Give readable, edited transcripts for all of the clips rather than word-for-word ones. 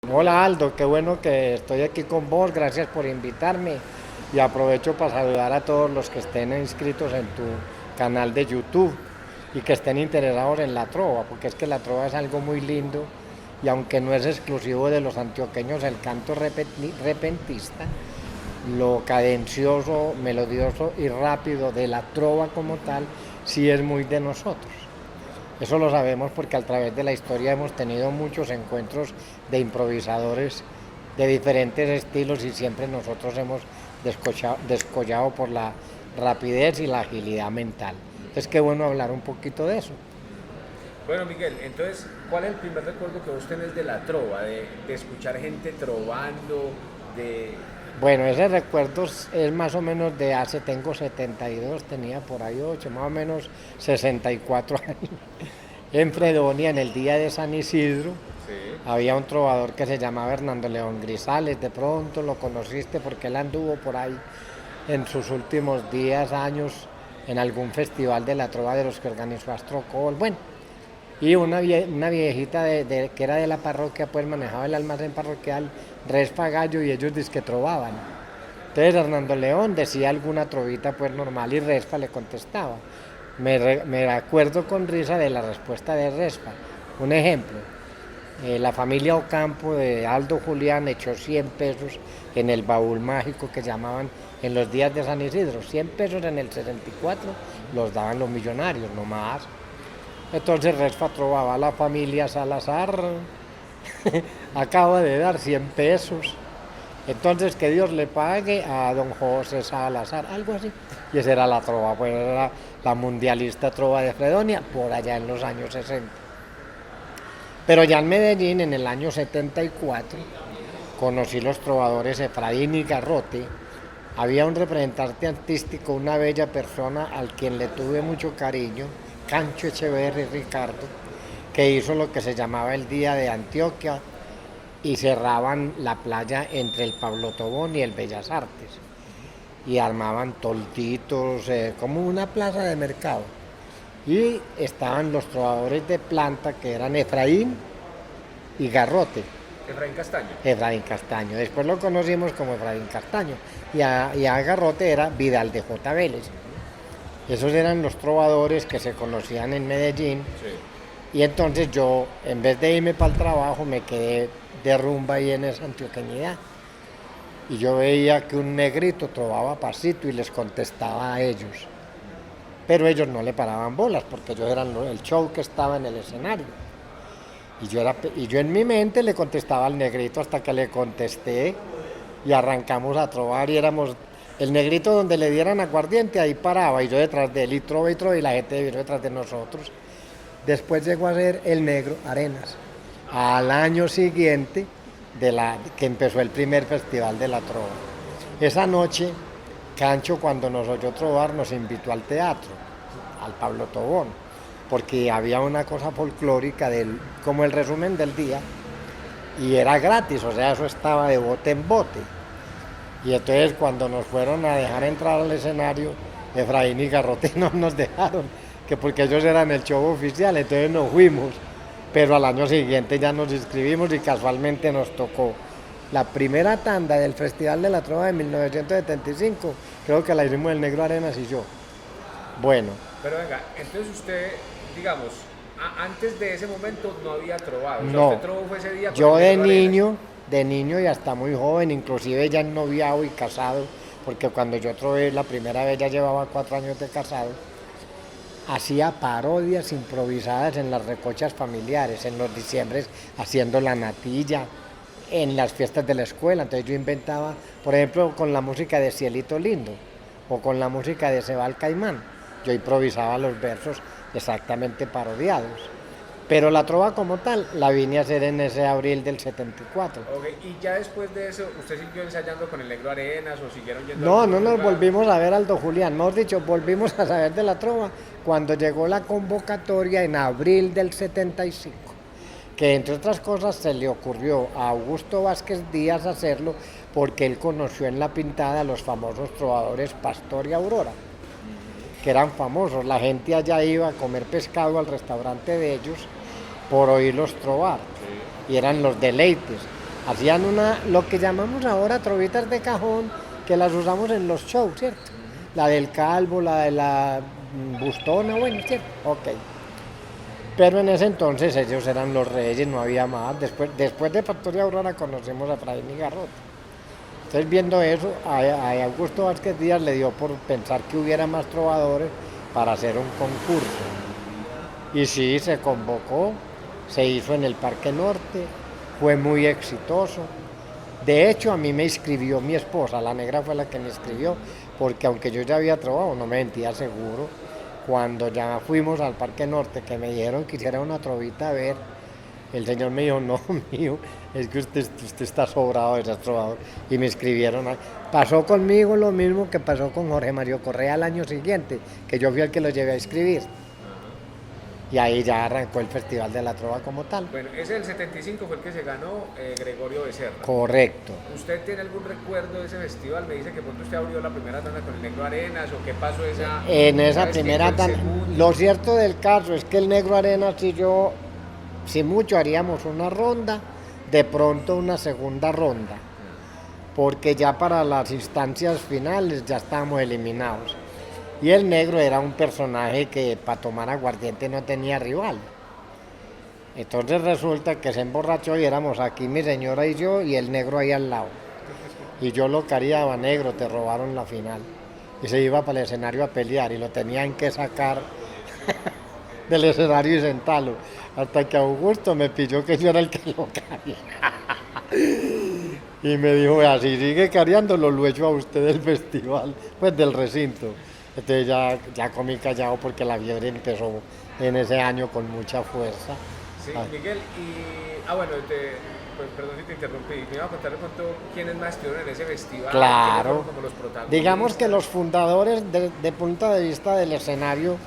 Hola Aldo, qué bueno que estoy aquí con vos, gracias por invitarme y aprovecho para saludar a todos los que estén inscritos en tu canal de YouTube y que estén interesados en la trova, porque es que la trova es algo muy lindo y aunque no es exclusivo de los antioqueños, el canto repentista, lo cadencioso, melodioso y rápido de la trova como tal, sí es muy de nosotros. Eso lo sabemos porque a través de la historia hemos tenido muchos encuentros de improvisadores de diferentes estilos y siempre nosotros hemos descollado por la rapidez y la agilidad mental. Entonces qué bueno hablar un poquito de eso. Bueno, Miguel, entonces, ¿cuál es el primer recuerdo que vos tenés de la trova, de escuchar gente trovando, de... Bueno, ese recuerdo es más o menos de hace, tengo 72, tenía por ahí 8, más o menos 64 años. En Fredonia, en el día de San Isidro, Sí. había un trovador que se llamaba Hernando León Grisales, de pronto lo conociste porque él anduvo por ahí en sus últimos días, años, en algún festival de la trova de los que organizó Astrocol. Bueno, y una viejita que era de la parroquia, pues manejaba el almacén parroquial, Respa Gallo, y ellos que trovaban. Entonces Hernando León decía alguna trovita pues normal y Respa le contestaba. Me acuerdo con risa de la respuesta de Respa. Un ejemplo, la familia Ocampo de Aldo Julián echó 100 pesos en el baúl mágico que llamaban en los días de San Isidro. 100 pesos en el 64 los daban los millonarios, no más. Entonces Respa trovaba a la familia Salazar, acaba de dar 100 pesos. Entonces que Dios le pague a don José Salazar, algo así. Y esa era la trova, pues era la mundialista trova de Fredonia, por allá en los años 60. Pero ya en Medellín, en el año 74, conocí los trovadores Efraín y Garrote. Había un representante artístico, una bella persona al quien le tuve mucho cariño, Cancho Echeverri Ricardo, que hizo lo que se llamaba el Día de Antioquia y cerraban la playa entre el Pablo Tobón y el Bellas Artes y armaban tolditos, como una plaza de mercado. Y estaban los trovadores de planta que eran Efraín y Garrote. Efraín Castaño. Efraín Castaño. Después lo conocimos como Efraín Castaño. Y a Garrote era Vidal de J. Vélez. Esos eran los trovadores que se conocían en Medellín. Sí. Y entonces yo, en vez de irme para el trabajo, me quedé de rumba ahí en esa antioqueñidad. Y yo veía que un negrito trovaba pasito y les contestaba a ellos. Pero ellos no le paraban bolas porque ellos eran el show que estaba en el escenario. Y yo en mi mente le contestaba al negrito hasta que le contesté y arrancamos a trovar y éramos el negrito donde le dieran aguardiente, ahí paraba y yo detrás de él y trova y la gente vino detrás de nosotros. Después llegó a ser el negro Arenas. Al año siguiente que empezó el primer festival de la trova. Esa noche, Cancho, cuando nos oyó trovar, nos invitó al teatro, al Pablo Tobón, porque había una cosa folclórica como el resumen del día, y era gratis, o sea, eso estaba de bote en bote. Y entonces cuando nos fueron a dejar entrar al escenario, Efraín y Garrote no nos dejaron, que porque ellos eran el show oficial, entonces nos fuimos. Pero al año siguiente ya nos inscribimos y casualmente nos tocó la primera tanda del Festival de la Trova de 1975, creo que la hicimos el Negro Arenas y yo. Bueno, Pero venga, entonces usted, digamos, antes de ese momento no había trovado. O sea, no, usted trovó fue ese día con yo el Negro Arenas. de niño y hasta muy joven, inclusive ya noviado y casado, porque cuando yo trové la primera vez ya llevaba 4 años de casado, hacía parodias improvisadas en las recochas familiares, en los diciembres haciendo la natilla, en las fiestas de la escuela. Entonces yo inventaba, por ejemplo, con la música de Cielito Lindo o con la música de Sebal Caimán. Yo improvisaba los versos exactamente parodiados. Pero la trova como tal la vine a hacer en ese abril del 74. Ok, y ya después de eso, ¿usted siguió ensayando con el Negro Arenas o siguieron yendo a No, algún no otro nos lugar? volvimos a ver Aldo Julián, mejor dicho, volvimos a saber de la trova cuando llegó la convocatoria en abril del 75, que entre otras cosas se le ocurrió a Augusto Vázquez Díaz hacerlo porque él conoció en La Pintada a los famosos trovadores Pastor y Aurora, que eran famosos. La gente allá iba a comer pescado al restaurante de ellos por oírlos trovar, y eran los deleites. hacían lo que llamamos ahora trovitas de cajón, que las usamos en los shows, ¿cierto? La del Calvo, la de la Bustona, bueno, ¿cierto? Ok. Pero en ese entonces ellos eran los reyes, no había más. Después de Factoría Aurora conocemos a Efraín y Garrote. Entonces, viendo eso, a Augusto Vázquez Díaz le dio por pensar que hubiera más trovadores para hacer un concurso. Y sí, se convocó, se hizo en el Parque Norte, fue muy exitoso. De hecho, a mí me inscribió mi esposa, la negra fue la que me inscribió, porque aunque yo ya había trovado, no me sentía seguro. Cuando ya fuimos al Parque Norte, que me dijeron que hiciera una trovita a ver, el señor me dijo, no, mío, es que usted está sobrado de ser trovador. Y me inscribieron. Pasó conmigo lo mismo que pasó con Jorge Mario Correa el año siguiente, que yo fui el que lo llevé a inscribir. Y ahí ya arrancó el Festival de la Trova como tal. Bueno, ese del 75 fue el que se ganó Gregorio Becerra. Correcto. ¿Usted tiene algún recuerdo de ese festival? Me dice que pronto usted abrió la primera tanda con el Negro Arenas, o qué pasó en esa primera tanda. Lo cierto del caso es que el Negro Arenas y yo, si mucho, haríamos una ronda, de pronto una segunda ronda, porque ya para las instancias finales ya estábamos eliminados. Y el Negro era un personaje que para tomar aguardiente no tenía rival. Entonces resulta que se emborrachó y éramos aquí mi señora y yo y el Negro ahí al lado. Y yo lo cariaba, Negro, te robaron la final. Y se iba para el escenario a pelear y lo tenían que sacar del escenario y sentarlo. Hasta que Augusto me pidió que yo era el que lo cariara. Y me dijo, así sigue cariándolo, lo echo a usted del festival, pues del recinto. Entonces ya comí callado porque la fiebre empezó en ese año con mucha fuerza. Sí, Miguel, bueno, pues, perdón si te interrumpí, me iba a contar de pronto quiénes más estuvieron en ese festival. Claro, como los protagonistas. Digamos que los fundadores de punto de vista del escenario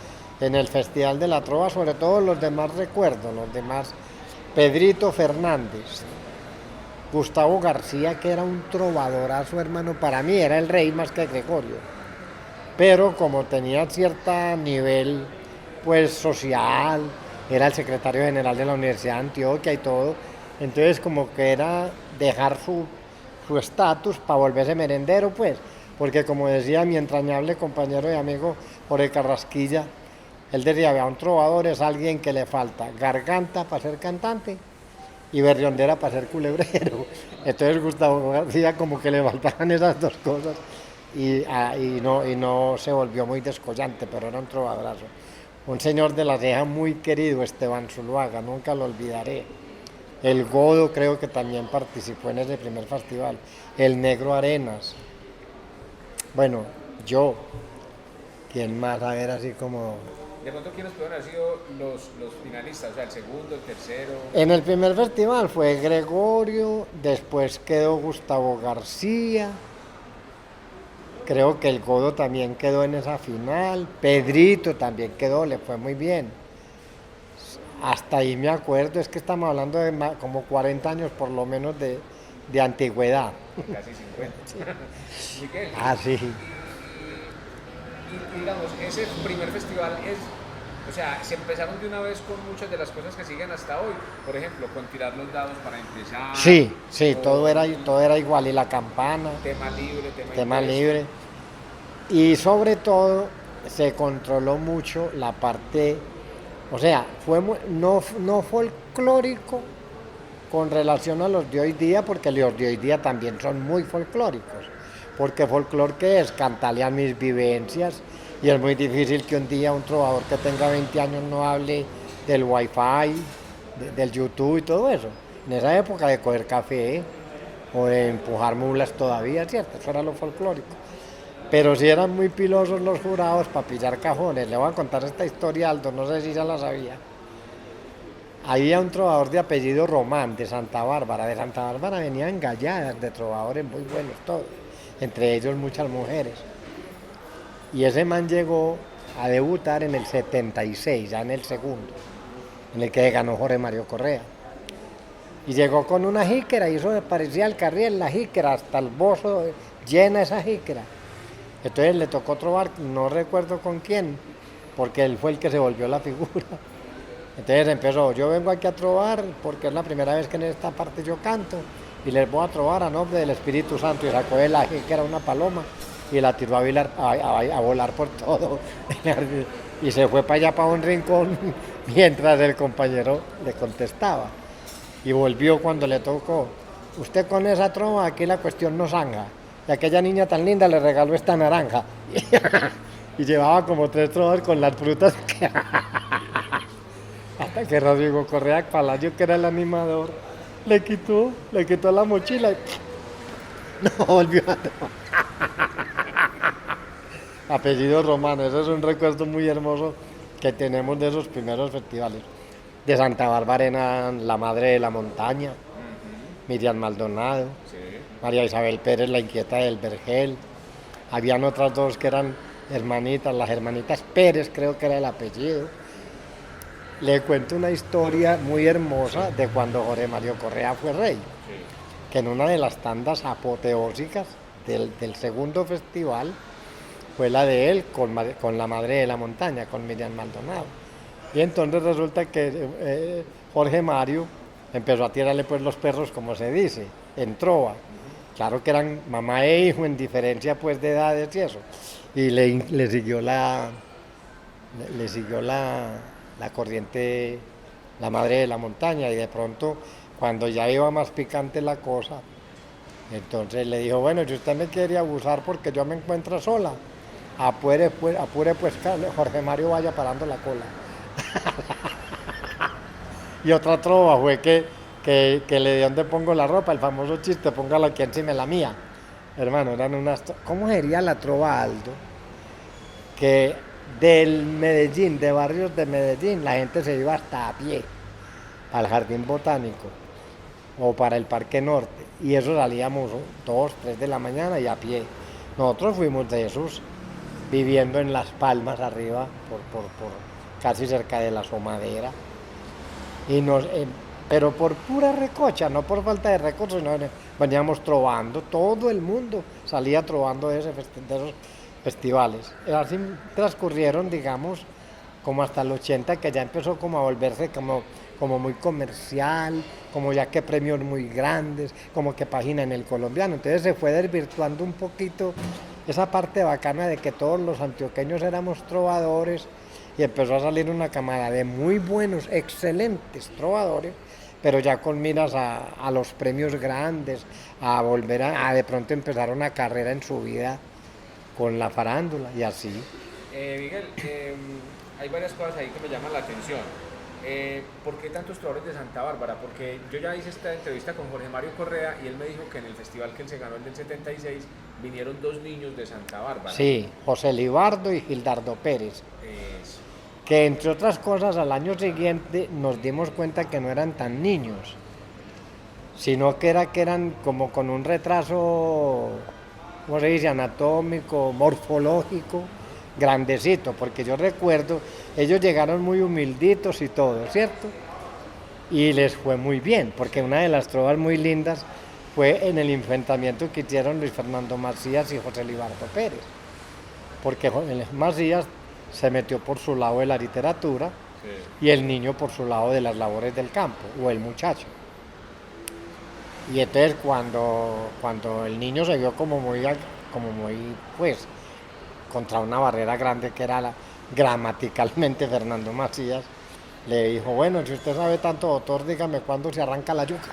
en el Festival de la Trova, sobre todo los demás recuerdo, los demás, Pedrito Fernández, Gustavo García, que era un trovadorazo, hermano, para mí era el rey más que Gregorio. Pero como tenía cierto nivel pues social, era el secretario general de la Universidad de Antioquia y todo, entonces como que era dejar su estatus para volverse merendero, pues, porque como decía mi entrañable compañero y amigo Jorge Carrasquilla, él decía, vea, un trovador es alguien que le falta garganta para ser cantante y berriondera para ser culebrero. Entonces Gustavo García como que le faltaban esas dos cosas. Y no se volvió muy descollante, pero era un trovadorazo. Un señor de la ceja muy querido, Esteban Zuluaga, nunca lo olvidaré. El Godo creo que también participó en ese primer festival. El Negro Arenas. Bueno, yo. ¿Quién más? A ver, así como... ¿De pronto quiénes pudieron haber sido los finalistas? O sea, el segundo, el tercero. En el primer festival fue Gregorio, después quedó Gustavo García. Creo que el Godo también quedó en esa final, Pedrito también quedó, le fue muy bien. Hasta ahí me acuerdo, es que estamos hablando de como 40 años por lo menos de antigüedad. Casi 50. Sí. Miguel. Ah, sí. Y digamos, ese primer festival o sea, se empezaron de una vez con muchas de las cosas que siguen hasta hoy. Por ejemplo, con tirar los dados para empezar. Sí, todo era igual, y la campana. Tema libre, tema libre. Y sobre todo se controló mucho la parte, o sea, fue no folclórico con relación a los de hoy día, porque los de hoy día también son muy folclóricos. Porque folclor, ¿qué es? Cantarle a mis vivencias. Y es muy difícil que un día un trovador que tenga 20 años no hable del wifi, del YouTube y todo eso. En esa época de coger café o de empujar mulas todavía, ¿cierto? Eso era lo folclórico. Pero sí eran muy pilosos los jurados para pillar cajones. Le voy a contar esta historia, Aldo, no sé si ya la sabía. Había un trovador de apellido Román, de Santa Bárbara. De Santa Bárbara venían galladas de trovadores muy buenos todos, entre ellos muchas mujeres. Y ese man llegó a debutar en el 76, ya en el segundo, en el que ganó Jorge Mario Correa. Y llegó con una jíquera, y eso parecía el carriel, la jíquera, hasta el bozo llena esa jíquera. Entonces le tocó trovar, no recuerdo con quién, porque él fue el que se volvió la figura. Entonces empezó, yo vengo aquí a trovar porque es la primera vez que en esta parte yo canto, y les voy a trobar a nombre del Espíritu Santo, y sacó el ají, que era una paloma, y la tiró a volar por todo el jardín, y se fue para allá, para un rincón, mientras el compañero le contestaba, y volvió cuando le tocó. Usted con esa trova, aquí la cuestión no zanja, y aquella niña tan linda le regaló esta naranja, y llevaba como 3 trovas con las frutas, hasta que Rodrigo Correa Palacio, que era el animador, le quitó la mochila y no volvió a tomar. Apellido Romano, ese es un recuerdo muy hermoso que tenemos de esos primeros festivales. De Santa Bárbara eran la Madre de la Montaña, Miriam Maldonado, Sí. María Isabel Pérez, la Inquieta del Vergel. Habían otras 2 que eran hermanitas, las hermanitas Pérez, creo que era el apellido. Le cuento una historia muy hermosa de cuando Jorge Mario Correa fue rey, Sí. que en una de las tandas apoteósicas del segundo festival fue la de él con la Madre de la Montaña, con Miriam Maldonado. Y entonces resulta que Jorge Mario empezó a tirarle pues los perros, como se dice, en trova. Claro que eran mamá e hijo en diferencia pues de edades y eso. Y le siguió la corriente, la Madre de la Montaña, y de pronto, cuando ya iba más picante la cosa, entonces le dijo, bueno, si usted me quiere abusar porque yo me encuentro sola, apure pues Jorge Mario vaya parando la cola. Y otra trova fue que le dio donde pongo la ropa, el famoso chiste, póngala aquí encima de la mía. Hermano, eran unas... ¿Cómo sería la trova, Aldo? Que del Medellín, de barrios de Medellín, la gente se iba hasta a pie al Jardín Botánico o para el Parque Norte, y eso salíamos 2, 3 de la mañana y a pie. Nosotros fuimos de esos viviendo en Las Palmas arriba, por casi cerca de la Somadera, y pero por pura recocha, no por falta de recursos, no, veníamos trovando, todo el mundo salía trovando de esos festivales. Así transcurrieron, digamos, como hasta el 80, que ya empezó como a volverse como muy comercial, como ya que premios muy grandes, como que página en el colombiano. Entonces se fue desvirtuando un poquito esa parte bacana de que todos los antioqueños éramos trovadores, y empezó a salir una camada de muy buenos, excelentes trovadores, pero ya con miras a los premios grandes, a volver a de pronto empezar una carrera en su vida con la farándula y así. Miguel, hay varias cosas ahí que me llaman la atención. ¿Por qué tantos trovadores de Santa Bárbara? Porque yo ya hice esta entrevista con Jorge Mario Correa y él me dijo que en el festival que él se ganó, el del 76, vinieron 2 niños de Santa Bárbara. Sí, José Libardo y Gildardo Pérez. Eso. Que entre otras cosas al año siguiente nos dimos cuenta que no eran tan niños, sino que eran como con un retraso, ¿cómo se dice?, anatómico, morfológico, grandecito, porque yo recuerdo, ellos llegaron muy humilditos y todo, ¿cierto? Y les fue muy bien, porque una de las trovas muy lindas fue en el enfrentamiento que hicieron Luis Fernando Macías y José Libardo Pérez, porque Macías se metió por su lado de la literatura, sí, y el niño por su lado de las labores del campo, o el muchacho. Y entonces cuando el niño se vio como muy pues, contra una barrera grande que era gramaticalmente Fernando Macías, le dijo, bueno, si usted sabe tanto, doctor, dígame cuándo se arranca la yuca.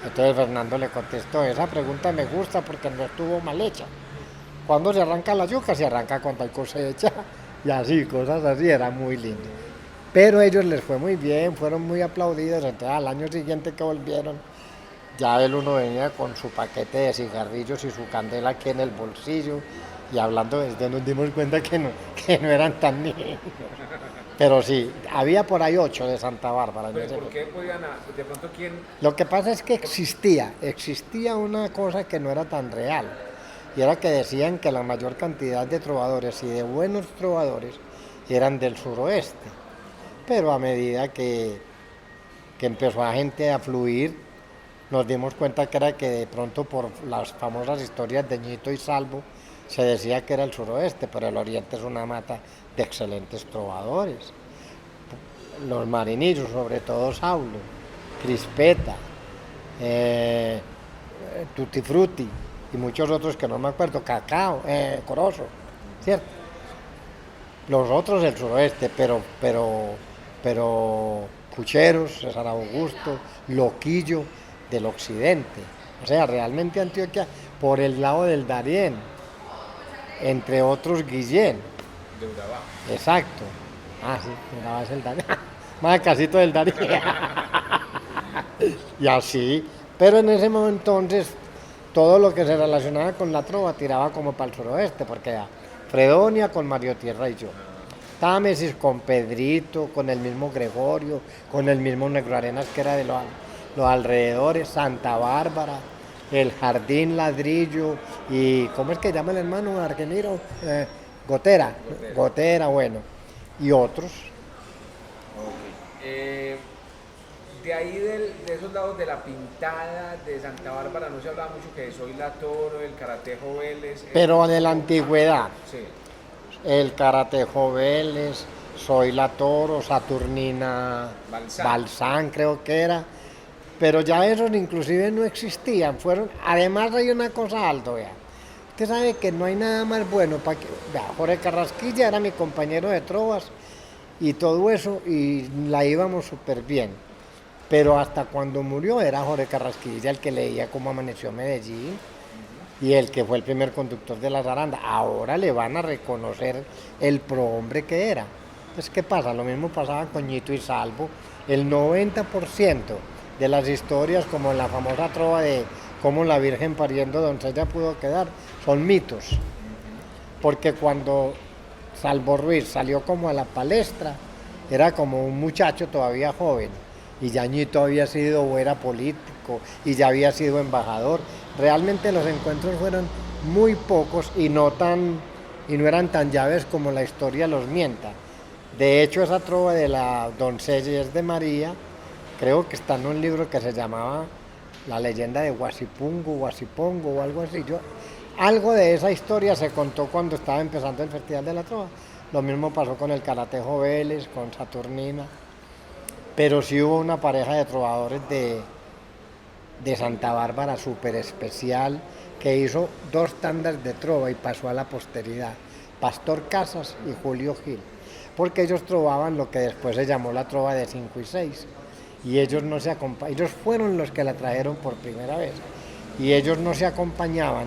Entonces Fernando le contestó, esa pregunta me gusta porque no estuvo mal hecha. ¿Cuándo se arranca la yuca? Se arranca cuando hay cosecha, y así, cosas así, era muy lindo. Pero a ellos les fue muy bien, fueron muy aplaudidos. Entonces al año siguiente que volvieron, ya el uno venía con su paquete de cigarrillos y su candela aquí en el bolsillo, y hablando, desde nos dimos cuenta que no eran tan niños. Pero sí, había por ahí 8 de Santa Bárbara. ¿Pero por qué podían, de pronto quién? Lo que pasa es que existía una cosa que no era tan real, y era que decían que la mayor cantidad de trovadores y de buenos trovadores eran del suroeste. Pero a medida que empezó la gente a fluir, nos dimos cuenta que era que de pronto, por las famosas historias de Ñito y Salvo, se decía que era el suroeste, pero el oriente es una mata de excelentes trovadores. Los marinillos, sobre todo Saulo, Crispeta, eh, Tutti Frutti y muchos otros que no me acuerdo, Cacao, Corozo, ¿cierto? Los otros del suroeste, pero Pucheros, César Augusto, Loquillo del occidente. O sea, realmente Antioquia por el lado del Darién, entre otros Guillén. De Urabá. Exacto. Ah, sí, Urabá es el Darién. Más casito del Darién. Y así. Pero en ese momento entonces todo lo que se relacionaba con la trova tiraba como para el suroeste, porque era Fredonia con Mario Tierra y yo. Támesis con Pedrito, con el mismo Gregorio, con el mismo Negro Arenas que era de los alrededores, Santa Bárbara, el Jardín Ladrillo y ¿cómo es que llama el hermano argentino? Gotera, Gotera, bueno, y otros. Ok. De ahí, de esos lados de la Pintada, de Santa Bárbara, no se hablaba mucho que de Soy la Toro, el Caratejo Vélez. Pero de la antigüedad, Sí. el Caratejo Vélez, Soy la Toro, Saturnina Balsán creo que era, pero ya esos inclusive no existían, fueron, además hay una cosa alto, vea, usted sabe que no hay nada más bueno para que, vea, Jorge Carrasquilla era mi compañero de trovas y todo eso y la íbamos súper bien, pero hasta cuando murió era Jorge Carrasquilla el que leía Cómo amaneció Medellín y el que fue el primer conductor de la zaranda. Ahora le van a reconocer el prohombre que era. Entonces, ¿qué pasa? Lo mismo pasaba con Ñito y Salvo. El 90% de las historias, como en la famosa trova de cómo la Virgen pariendo doncella pudo quedar, son mitos. Porque cuando Salvo Ruiz salió como a la palestra, era como un muchacho todavía joven. Y ya Ñito había sido o era político y ya había sido embajador. Realmente los encuentros fueron muy pocos y no eran tan llaves como la historia los mienta. De hecho, esa trova de la doncella es de María, creo que está en un libro que se llamaba La leyenda de Guasipongo o algo así. Algo de esa historia se contó cuando estaba empezando el Festival de la Trova. Lo mismo pasó con el Caratejo Vélez, con Saturnina. Pero sí hubo una pareja de trovadores de Santa Bárbara súper especial que hizo 2 tandas de trova y pasó a la posteridad, Pastor Casas y Julio Gil, porque ellos trovaban lo que después se llamó la trova de 5 y 6 y ellos no se ellos fueron los que la trajeron por primera vez y ellos no se acompañaban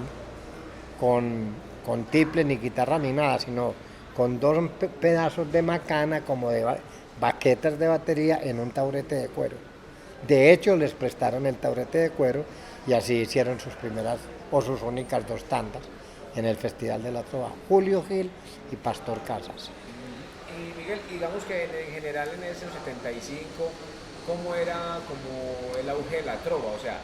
con tiple ni guitarra ni nada, sino con 2 pedazos de macana como de baquetas de batería en un taurete de cuero. De hecho, les prestaron el taurete de cuero y así hicieron sus primeras o sus únicas 2 tandas en el Festival de la Trova, Julio Gil y Pastor Casas. Y Miguel, digamos que en general en ese 75, ¿cómo era como el auge de la trova? O sea,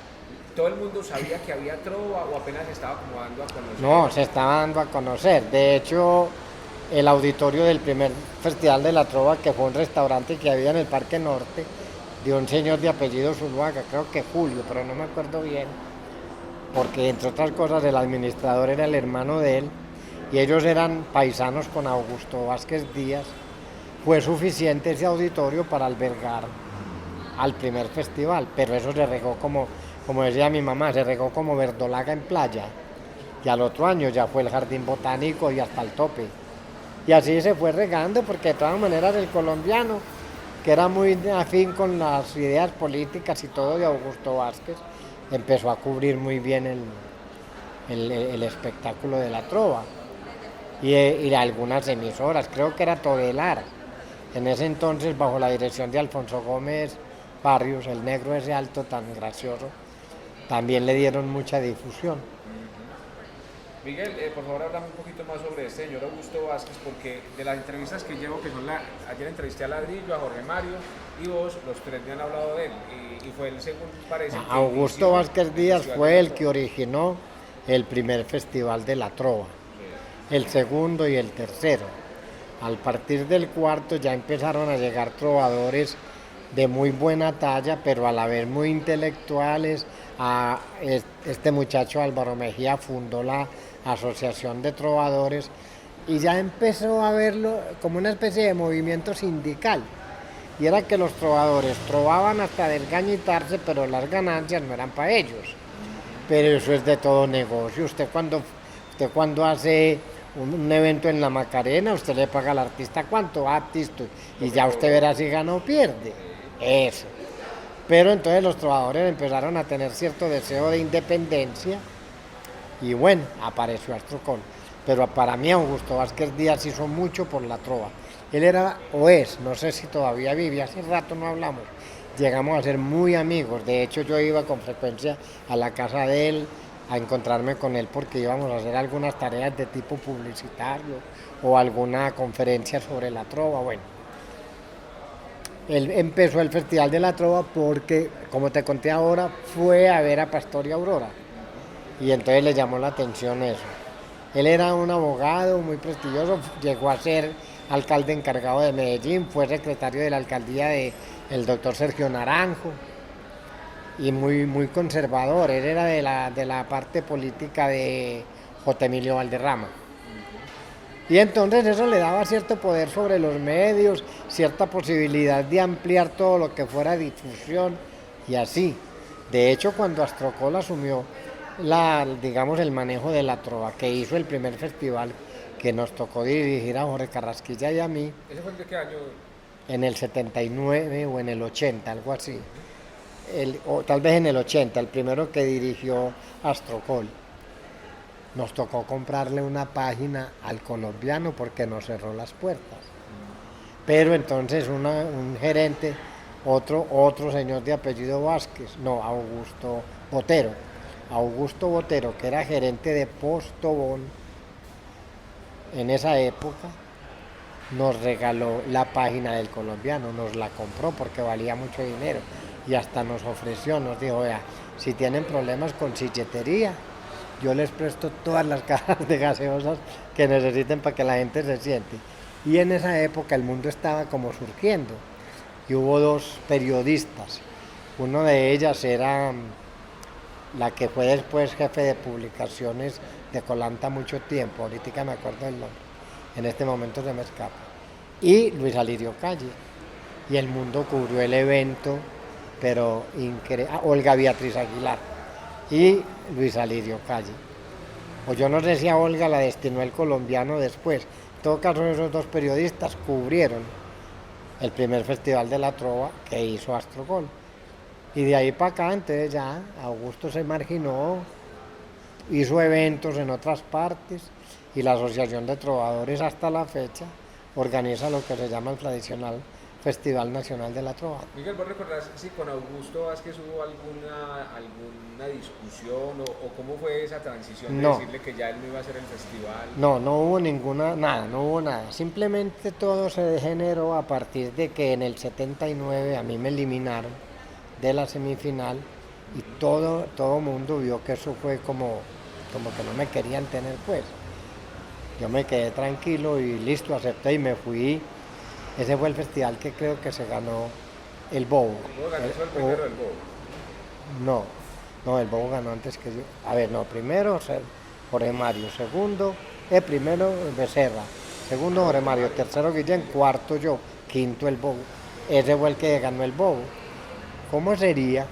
¿todo el mundo sabía que había trova o apenas se estaba como dando a conocer? No, se estaba dando a conocer. De hecho, el auditorio del primer Festival de la Trova, que fue un restaurante que había en el Parque Norte, de un señor de apellido Zuluaga, creo que Julio, pero no me acuerdo bien, porque entre otras cosas el administrador era el hermano de él, y ellos eran paisanos con Augusto Vázquez Díaz, fue suficiente ese auditorio para albergar al primer festival, pero eso se regó como decía mi mamá, se regó como verdolaga en playa, y al otro año ya fue el jardín botánico y hasta el tope. Y así se fue regando, porque de todas maneras el colombiano, que era muy afín con las ideas políticas y todo de Augusto Vázquez, empezó a cubrir muy bien el espectáculo de la trova. Y algunas emisoras, creo que era Todelar, en ese entonces bajo la dirección de Alfonso Gómez Barrios, el negro ese alto tan gracioso, también le dieron mucha difusión. Miguel, por favor, háblame un poquito más sobre este señor Augusto Vázquez, porque de las entrevistas que llevo, que son ayer entrevisté a Ladrillo, a Jorge Mario y vos, los 3 me han hablado de él, y fue el según parece. Augusto Vázquez Díaz fue el que originó el primer Festival de la Trova, el segundo y el tercero. Al partir del cuarto ya empezaron a llegar trovadores de muy buena talla, pero a la vez muy intelectuales. Este muchacho Álvaro Mejía fundó la Asociación de Trovadores y ya empezó a verlo como una especie de movimiento sindical. y era que los trovadores trovaban hasta desgañitarse, pero las ganancias no eran para ellos. Pero eso es de todo negocio. Usted cuando hace un evento en la Macarena, usted le paga al artista cuánto, artista, y ya usted verá si gana o pierde. Eso. Pero entonces los trovadores empezaron a tener cierto deseo de independencia y bueno, apareció Astrocol. Pero para mí Augusto Vázquez Díaz hizo mucho por la trova. Él era o es, no sé si todavía vive, hace rato no hablamos. Llegamos a ser muy amigos, de hecho yo iba con frecuencia a la casa de él a encontrarme con él porque íbamos a hacer algunas tareas de tipo publicitario o alguna conferencia sobre la trova, bueno. Él empezó el Festival de la Trova porque, como te conté ahora, fue a ver a Pastor y Aurora. Y entonces le llamó la atención eso. Él era un abogado muy prestigioso, llegó a ser alcalde encargado de Medellín, fue secretario de la alcaldía del doctor Sergio Naranjo y muy conservador. Él era de la parte política de J. Emilio Valderrama. Y entonces eso le daba cierto poder sobre los medios, cierta posibilidad de ampliar todo lo que fuera difusión y así. De hecho, cuando Astrocol asumió digamos, el manejo de la trova, que hizo el primer festival que nos tocó dirigir a Jorge Carrasquilla y a mí. ¿Ese fue el de qué año? En el 79 o en el 80, algo así. O tal vez en el 80, el primero que dirigió Astrocol. Nos tocó comprarle una página al colombiano porque nos cerró las puertas. Pero entonces un gerente, otro señor de apellido Vázquez, no, Augusto Botero, que era gerente de Postobón en esa época, nos regaló la página del colombiano, nos la compró porque valía mucho dinero y hasta nos ofreció, nos dijo, vea, si tienen problemas con silletería, yo les presto todas las cajas de gaseosas que necesiten para que la gente se siente. Y en esa época el mundo estaba como surgiendo y hubo dos periodistas. Uno de ellas era la que fue después jefe de publicaciones de Colanta mucho tiempo, ahorita me acuerdo del nombre, en este momento se me escapa, y Luis Alirio Calle. Y el mundo cubrió el evento, pero Olga Beatriz Aguilar y Luis Alirio Calle. O yo no sé si a Olga la destinó el colombiano después. En todo caso, esos dos periodistas cubrieron el primer festival de la trova que hizo Astrocol. Y de ahí para acá, entonces ya Augusto se marginó, hizo eventos en otras partes y la Asociación de Trovadores hasta la fecha organiza lo que se llama el tradicional Festival Nacional de la Trova. Miguel, ¿vos recordás si con Augusto Vázquez hubo alguna discusión o cómo fue esa transición de decirle que ya él no iba a hacer el festival? No hubo no hubo nada. Simplemente todo se degeneró a partir de que en el 79 a mí me eliminaron de la semifinal y todo mundo vio que eso fue como que no me querían tener pues. Yo me quedé tranquilo y listo, acepté y me fui. Ese fue el festival que creo que se ganó el Bobo. ¿Cómo ganó el primero del Bobo? No, el Bobo ganó antes que yo. A ver, no, primero Jorge Mario, primero Becerra, segundo Jorge Mario, tercero Guillén, cuarto yo, quinto el Bobo. Ese fue el que ganó el Bobo. ¿Cómo sería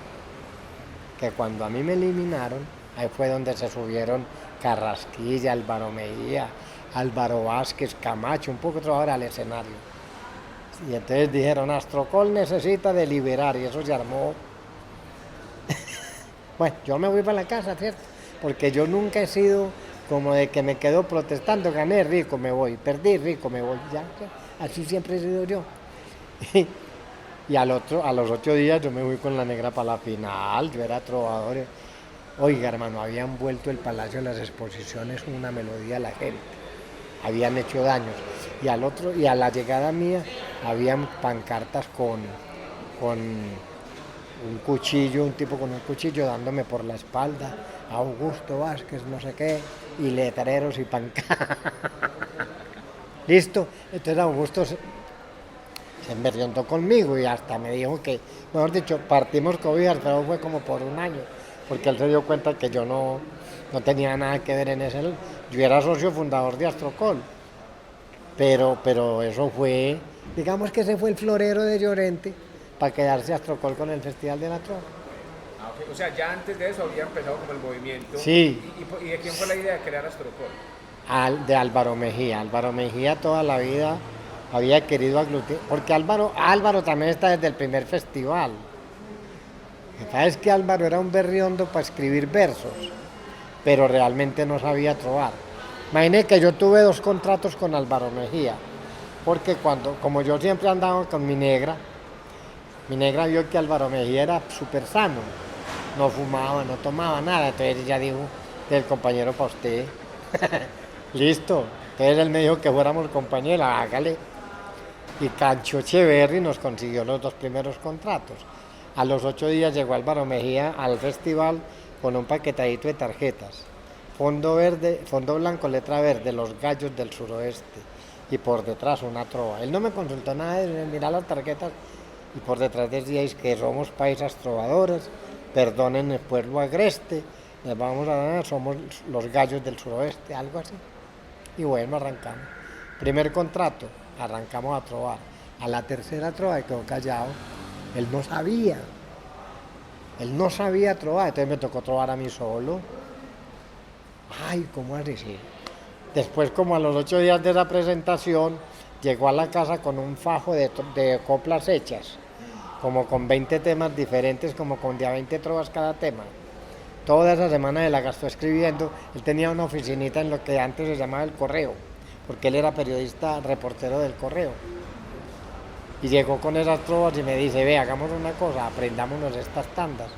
que cuando a mí me eliminaron, ahí fue donde se subieron Carrasquilla, Álvaro Mejía, Álvaro Vázquez, Camacho, un poco trabajador al escenario? Y entonces dijeron, Astrocol necesita deliberar, y eso se armó. Bueno, yo me voy para la casa, ¿cierto? Porque yo nunca he sido como de que me quedo protestando, gané, rico, me voy, perdí, rico, me voy, ya, así siempre he sido yo. Y a los 8 días yo me voy con la negra para la final, yo era trovador. Oiga, hermano, habían vuelto el Palacio de las Exposiciones una melodía a la gente, habían hecho daños. Y a la llegada mía habían pancartas con un cuchillo, un tipo con un cuchillo dándome por la espalda, Augusto Vázquez, no sé qué, y letreros y pancartas. Listo, entonces Augusto se emberrientó conmigo y hasta me dijo que, mejor dicho, partimos cobijas, pero fue como por un año, porque él se dio cuenta que yo no tenía nada que ver en ese. Yo era socio fundador de Astrocol, pero eso fue Digamos que ese fue el florero de Llorente para quedarse a Astrocol con el Festival de la Trova. Ah, ok. O sea, ya antes de eso había empezado como el movimiento. Sí. ¿Y de quién fue la idea de crear Astrocol? De Álvaro Mejía. Álvaro Mejía toda la vida había querido aglutinar, porque Álvaro también está desde el primer festival. Sabes que Álvaro era un berriondo para escribir versos, pero realmente no sabía trovar. Imagínate que yo tuve 2 contratos con Álvaro Mejía, porque como yo siempre andaba con mi negra vio que Álvaro Mejía era súper sano, no fumaba, no tomaba nada, entonces ella dijo, el compañero para usted, listo, entonces él me dijo que fuéramos compañeros, hágale, y Cancho Echeverri nos consiguió los 2 primeros contratos. A los 8 días llegó Álvaro Mejía al festival con un paquetadito de tarjetas, fondo blanco, letra verde, los gallos del suroeste, y por detrás una trova. Él no me consultó nada, mira las tarjetas, y por detrás decíais que somos paisas trovadores, perdonen el pueblo agreste, les vamos a dar, somos los gallos del suroeste, algo así. Y bueno, arrancamos. Primer contrato, arrancamos a trovar. A la tercera trova quedó callado. Él no sabía trovar, entonces me tocó trovar a mí solo. Ay, ¿cómo así? Sí. Después, como a los 8 días de la presentación, llegó a la casa con un fajo de coplas hechas, como con 20 temas diferentes, como con de a 20 trovas cada tema. Toda esa semana se la gastó escribiendo. Él tenía una oficinita en lo que antes se llamaba El Correo, porque él era periodista, reportero del Correo. Y llegó con esas trovas y me dice, ve, hagamos una cosa, aprendámonos estas tandas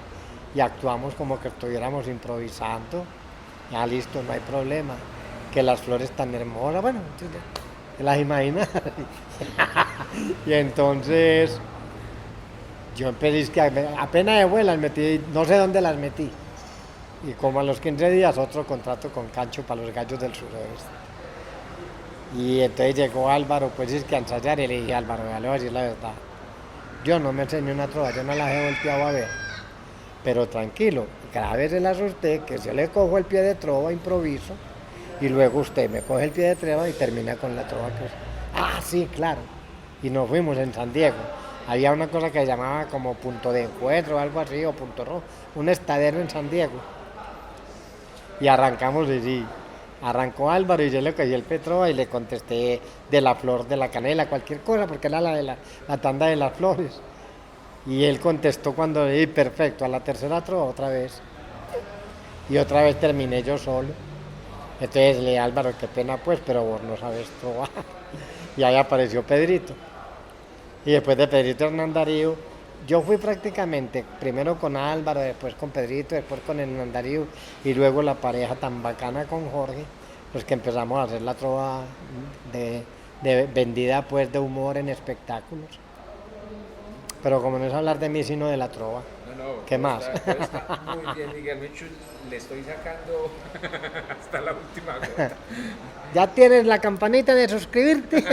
y actuamos como que estuviéramos improvisando. Ya listo, no hay problema. Que las flores tan hermosas, bueno, te las imaginas. Y entonces yo empecé, es que apenas de vuelas metí, no sé dónde las metí. Y como a los 15 días otro contrato con Cancho para los gallos del suroeste. Y entonces llegó Álvaro, pues es que a ensayar, y le dije, Álvaro, ya le voy a decir la verdad. Yo no me enseñé una trova, yo no las he volteado a ver. Pero tranquilo, cada vez se la asusté, que yo le cojo el pie de trova, improviso, y luego usted me coge el pie de trova y termina con la trova. Pues, sí, claro. Y nos fuimos en San Diego. Había una cosa que se llamaba como punto de encuentro o algo así, o punto rojo, un estadero en San Diego. Y arrancamos y sí. Arrancó Álvaro y yo le cogí el Petrova y le contesté de la flor, de la canela, cualquier cosa, porque era la tanda de las flores. Y él contestó cuando le di perfecto, a la tercera trova otra vez. Y otra vez terminé yo solo. Entonces le dije, Álvaro, qué pena pues, pero vos no sabes trovar. Y ahí apareció Pedrito. Y después de Pedrito Hernán Darío, yo fui prácticamente primero con Álvaro, después con Pedrito, después con Hernán Darío y luego la pareja tan bacana con Jorge, pues que empezamos a hacer la trova de vendida pues de humor en espectáculos. Pero como no es hablar de mí sino de la trova. No, ¿Qué más? Está muy bien, Miguel Menchú, le estoy sacando hasta la última gota. ¿Ya tienes la campanita de suscribirte?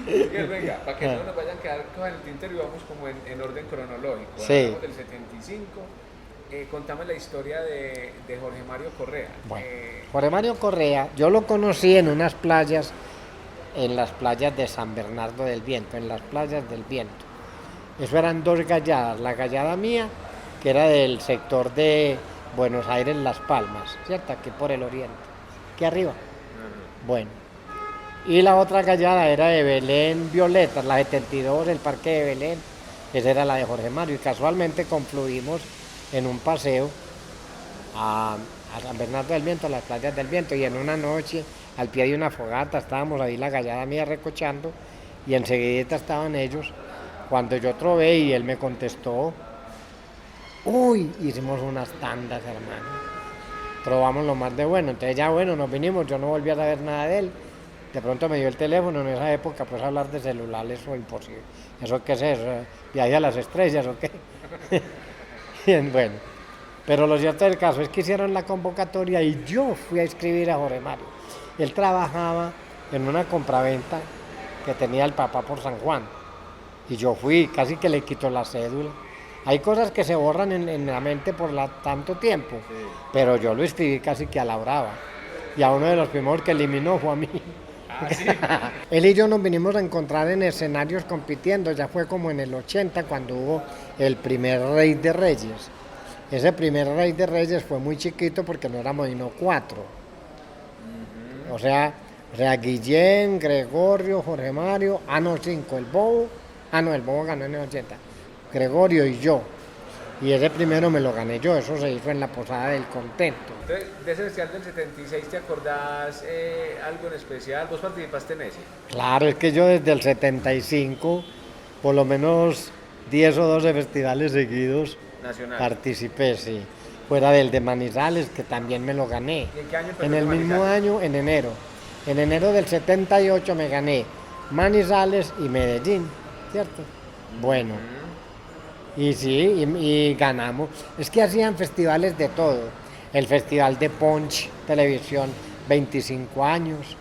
Miguel, venga, para que no nos vayan a quedar con el tintero y vamos como en orden cronológico. Sí. Hablamos del 75. Contame la historia de Jorge Mario Correa. Bueno, Jorge Mario Correa, yo lo conocí en unas playas, en las playas de San Bernardo del Viento, en las playas del Viento. Eso eran 2 galladas, la gallada mía, que era del sector de Buenos Aires, Las Palmas, ¿cierto? Aquí por el oriente, aquí arriba. Bueno, y la otra gallada era de Belén Violetas, la 72, el Parque de Belén, esa era la de Jorge Mario, y casualmente confluimos en un paseo a San Bernardo del Viento, a las playas del Viento, y en una noche, al pie de una fogata, estábamos ahí la gallada mía recochando, y enseguida estaban ellos, cuando yo trové y él me contestó, uy, hicimos unas tandas, hermano, probamos lo más de bueno, entonces ya bueno, nos vinimos, yo no volví a saber nada de él, de pronto me dio el teléfono, en esa época pues hablar de celulares fue imposible, ¿eso qué es eso? ¿Viaje a las estrellas o qué? Bien, bueno, pero lo cierto del caso es que hicieron la convocatoria y yo fui a escribir a Jorge Mario, él trabajaba en una compraventa que tenía el papá por San Juan, y yo fui, casi que le quito la cédula. Hay cosas que se borran en la mente por tanto tiempo, sí. Pero yo lo escribí casi que a la brava. Y a uno de los primeros que eliminó fue a mí. sí. Él y yo nos vinimos a encontrar en escenarios compitiendo, ya fue como en el 80 cuando hubo el primer Rey de Reyes. Ese primer Rey de Reyes fue muy chiquito porque no éramos sino 4. O sea, Guillén, Gregorio, Jorge Mario, no 5, el Bobo, el Bobo ganó en el 80, Gregorio y yo. Y ese primero me lo gané yo, eso se hizo en la Posada del Contento. Entonces, de ese festival del 76, ¿te acordás algo en especial? ¿Vos participaste en ese? Claro, es que yo desde el 75, por lo menos 10 o 12 festivales seguidos, Nacional. participé, sí. Fuera del de Manizales, que también me lo gané. ¿Y en qué año empezó En el Manizales? mismo año, en enero. En enero del 78 me gané Manizales y Medellín, ¿cierto? Bueno. Y sí, y ganamos. Es que hacían festivales de todo. El festival de Punch Televisión, 25 años.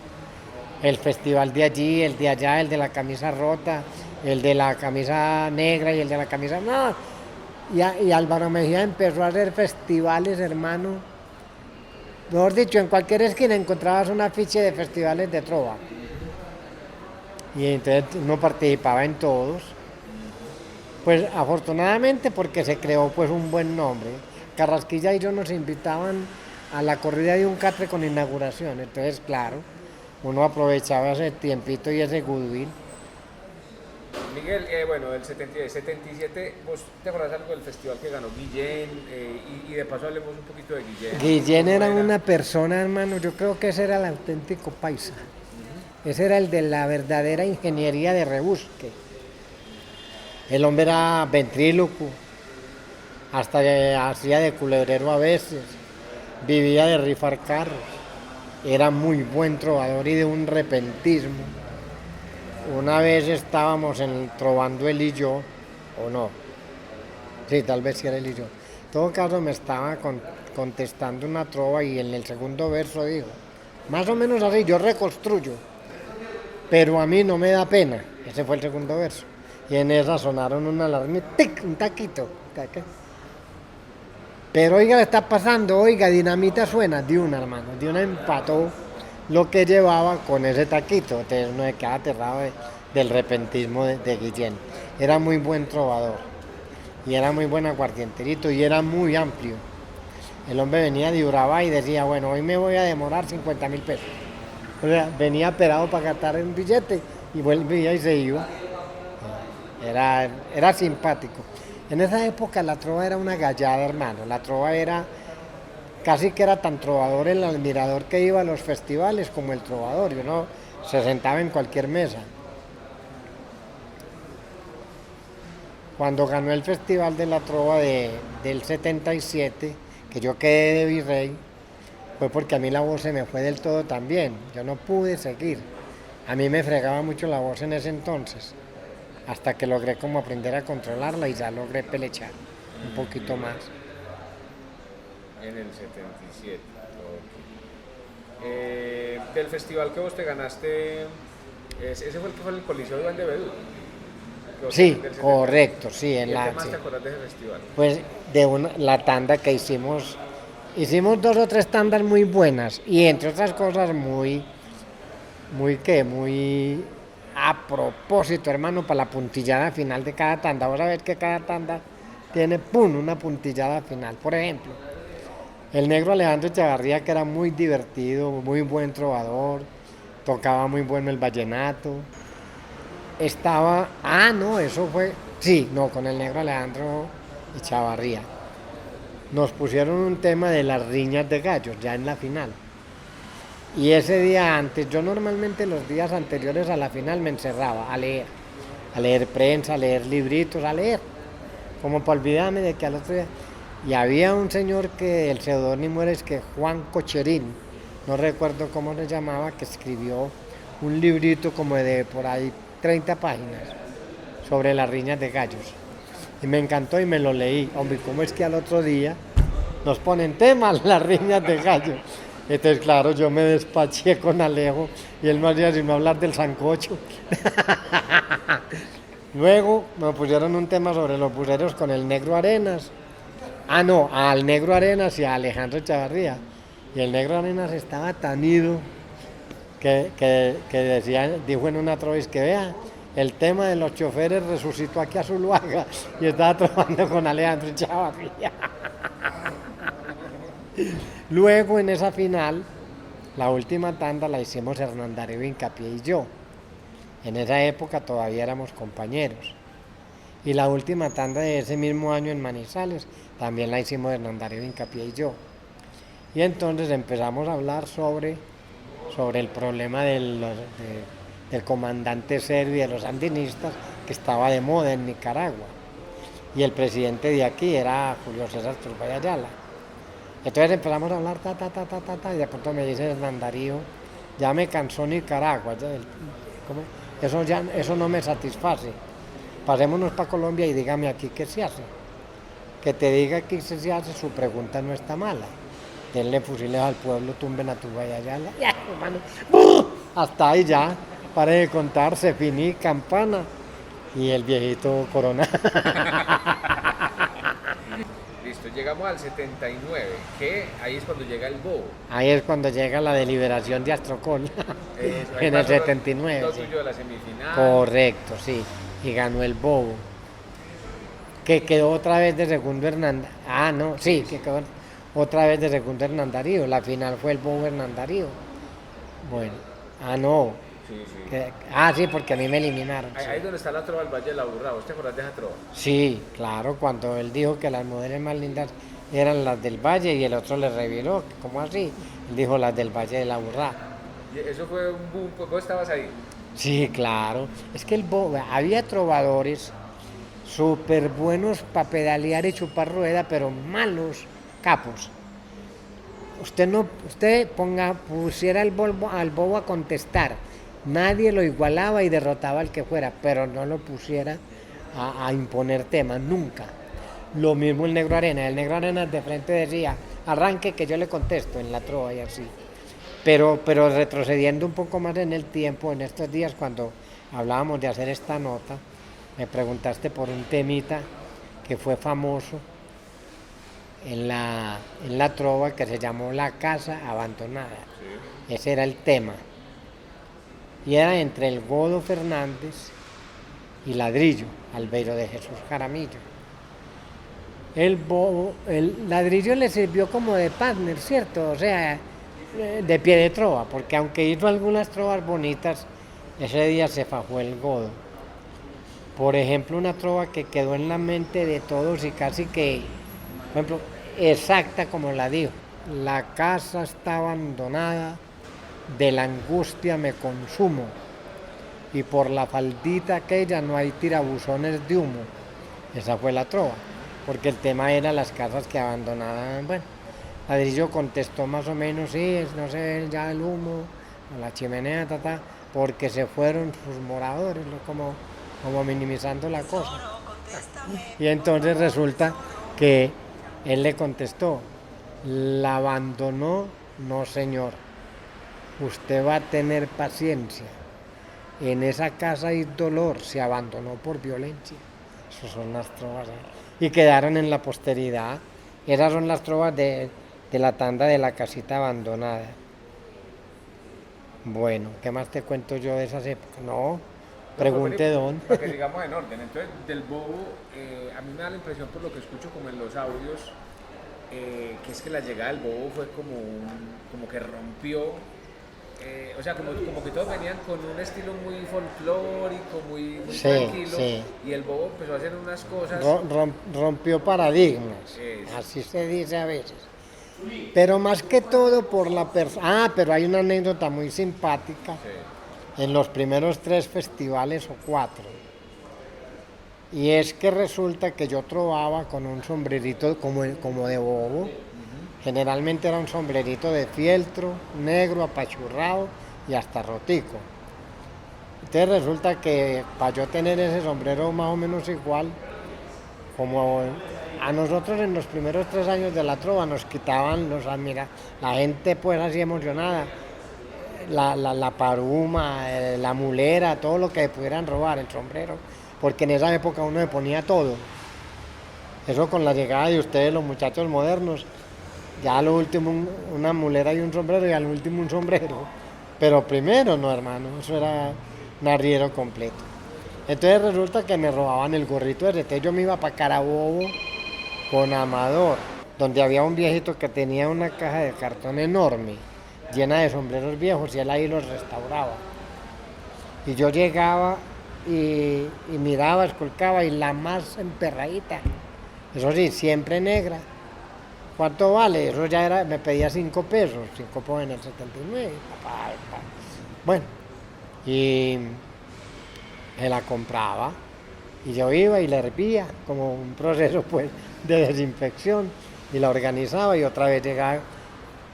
El festival de allí, el de allá, el de la camisa rota, el de la camisa negra y el de la camisa... No. Y Álvaro Mejía empezó a hacer festivales, hermano. Mejor dicho, en cualquier esquina encontrabas un afiche de festivales de trova. Y entonces uno participaba en todos. Pues afortunadamente porque se creó pues un buen nombre. Carrasquilla y yo nos invitaban a la corrida de un catre con inauguración. Entonces, claro, uno aprovechaba ese tiempito y ese goodwill. Miguel, bueno, del 77, ¿vos te acordás algo del festival que ganó Guillén? Y de paso hablemos un poquito de Guillén. Guillén era una persona, hermano, yo creo que ese era el auténtico paisa. Ese era el de la verdadera ingeniería de rebusque. El hombre era ventrílocuo, hasta hacía de culebrero a veces, vivía de rifar carros, era muy buen trovador y de un repentismo. Una vez estábamos trovando él y yo, o no, sí, tal vez sí era él y yo. En todo caso me estaba contestando una trova y en el segundo verso dijo, más o menos así, yo reconstruyo, pero a mí no me da pena. Ese fue el segundo verso. Y en esa sonaron una alarma, tic, un taquito. Pero oiga, le está pasando, oiga, dinamita suena, de una, hermano, de una empató lo que llevaba con ese taquito. Entonces uno se queda aterrado del repentismo de Guillén. Era muy buen trovador y era muy buen aguardienterito y era muy amplio. El hombre venía de Urabá y decía, bueno, hoy me voy a demorar 50.000 pesos. O sea, venía pelado para gastar un billete y volvía y se iba. Era simpático. En esa época la trova era una gallada, hermano. La trova era, casi que era tan trovador el admirador que iba a los festivales como el trovador. Y uno se sentaba en cualquier mesa. Cuando ganó el Festival de la Trova del 77, que yo quedé de virrey, fue porque a mí la voz se me fue del todo también. Yo no pude seguir. A mí me fregaba mucho la voz en ese entonces. Hasta que logré como aprender a controlarla y ya logré pelechar un poquito más. En el 77. Okay. Del festival que vos te ganaste, ese fue el que fue en el Coliseo de Iván de Bedú. Sí, correcto, sí. ¿Qué más te acordás de ese festival? Pues la tanda que hicimos 2 o 3 tandas muy buenas y entre otras cosas muy a propósito, hermano, para la puntillada final de cada tanda. Vos sabés que cada tanda tiene, una puntillada final. Por ejemplo, el negro Alejandro Echavarría, que era muy divertido, muy buen trovador, tocaba muy bueno el vallenato. Con el negro Alejandro Echavarría. Nos pusieron un tema de las riñas de gallos, ya en la final. Y ese día antes, yo normalmente los días anteriores a la final me encerraba a leer prensa, a leer libritos, a leer, como para olvidarme de que al otro día... Y había un señor que el seudónimo era Juan Cocherín, no recuerdo cómo se llamaba, que escribió un librito como de por ahí 30 páginas sobre las riñas de gallos. Y me encantó y me lo leí. Hombre, ¿cómo es que al otro día nos ponen temas las riñas de gallos? Entonces, claro, yo me despaché con Alejo y él no hacía sino hablar del sancocho. Luego me pusieron un tema sobre los buceros con el Negro Arenas. Al Negro Arenas y a Alejandro Echavarría. Y el Negro Arenas estaba tan ido que decía, dijo en una trova, es que vea, el tema de los choferes resucitó aquí a Zuluaga y estaba trovando con Alejandro Chavarría. Luego en esa final, la última tanda la hicimos Hernán Darío Hincapié y yo. En esa época todavía éramos compañeros. Y la última tanda de ese mismo año en Manizales también la hicimos Hernán Darío Hincapié y yo. Y entonces empezamos a hablar sobre el problema del comandante serbio y de los sandinistas que estaba de moda en Nicaragua. Y el presidente de aquí era Julio César Turbay Ayala. Entonces empezamos a hablar, y de pronto me dice Hernán Darío, ya me cansó Nicaragua, eso no me satisface. Pasémonos para Colombia y dígame aquí qué se hace. Que te diga qué se hace, su pregunta no está mala. Denle fusiles al pueblo, tumben a Turbay Ayala. Ya, hermano, hasta ahí ya, pare de contar, se finí, campana. Y el viejito Corona. Listo, llegamos al 79, que ahí es cuando llega el bobo. Ahí es cuando llega la deliberación de Astrocol. En el 79. Lo sí. tuyo de la semifinal. Correcto, sí. Y ganó el bobo. Que quedó otra vez de segundo Hernán. Ah, no, sí, que quedó otra vez de segundo Hernán Darío. La final fue el bobo Hernán Darío. Bueno, no. Sí, sí. Sí, porque a mí me eliminaron. Ahí Sí. es donde está la trova del Valle de la Burra. ¿Vos te acordás de esa trova? Sí, claro, cuando él dijo que las mujeres más lindas eran las del Valle y el otro le reviró, ¿cómo así? Él dijo las del Valle de la Burra. Y eso fue un boom, pues vos estabas ahí. Sí, claro. Es que había trovadores súper buenos para pedalear y chupar rueda, pero malos capos. Usted pusiera al bobo a contestar. Nadie lo igualaba y derrotaba al que fuera, pero no lo pusiera a imponer temas, nunca. Lo mismo el Negro Arena. El Negro Arena de frente decía, arranque que yo le contesto en la trova y así. Pero retrocediendo un poco más en el tiempo, en estos días cuando hablábamos de hacer esta nota, me preguntaste por un temita que fue famoso en la trova que se llamó La Casa Abandonada. Sí. Ese era el tema. Y era entre el Godo Fernández y Ladrillo, Albeiro de Jesús Jaramillo. El Ladrillo le sirvió como de partner, ¿cierto? O sea, de pie de trova, porque aunque hizo algunas trovas bonitas, ese día se fajó el Godo. Por ejemplo, una trova que quedó en la mente de todos y casi que, por ejemplo, exacta como la dijo. La casa está abandonada, de la angustia me consumo, y por la faldita aquella no hay tirabuzones de humo. Esa fue la trova, porque el tema era las casas que abandonaban. Bueno, Ladrillo contestó más o menos, sí, no se ve ya el humo, a la chimenea, porque se fueron sus moradores, ¿no? como minimizando la cosa. Y entonces resulta que él le contestó, la abandonó, no señor, usted va a tener paciencia, en esa casa hay dolor, se abandonó por violencia. Esas son las trovas, y quedaron en la posteridad. Esas son las trovas de la tanda de La Casita Abandonada. Bueno, ¿qué más te cuento yo de esas épocas? No, pregunte don. Para que digamos en orden. Entonces, del bobo, a mí me da la impresión por lo que escucho como en los audios, que es que la llegada del bobo fue como que rompió, o sea, como que todos venían con un estilo muy folclórico, muy Sí, tranquilo, sí. y el bobo empezó a hacer unas cosas. Rompió paradigmas, así se dice a veces. Pero más que todo por la persona. Pero hay una anécdota muy simpática. Sí. En los primeros 3 festivales o 4. Y es que resulta que yo trovaba con un sombrerito como de bobo. Uh-huh. Generalmente era un sombrerito de fieltro, negro, apachurrado y hasta rotico. Entonces resulta que para yo tener ese sombrero más o menos igual, como a nosotros en los primeros 3 años de la trova nos quitaban la gente pues así emocionada, la paruma, la mulera, todo lo que pudieran robar, el sombrero, porque en esa época uno se ponía todo. Eso con la llegada de ustedes, los muchachos modernos, ya a lo último una mulera y un sombrero y al último un sombrero. Pero primero no, hermano, eso era un arriero completo. Entonces resulta que me robaban el gorrito ese. Entonces yo me iba para Carabobo con Amador, donde había un viejito que tenía una caja de cartón enorme, llena de sombreros viejos, y él ahí los restauraba. Y yo llegaba y miraba, esculcaba, y la más emperradita, eso sí, siempre negra. ¿Cuánto vale? Eso ya era, me pedía 5 pesos, 5 pesos en el 79. Bueno, y me la compraba, y yo iba y la hervía, como un proceso pues de desinfección, y la organizaba, y otra vez llegaba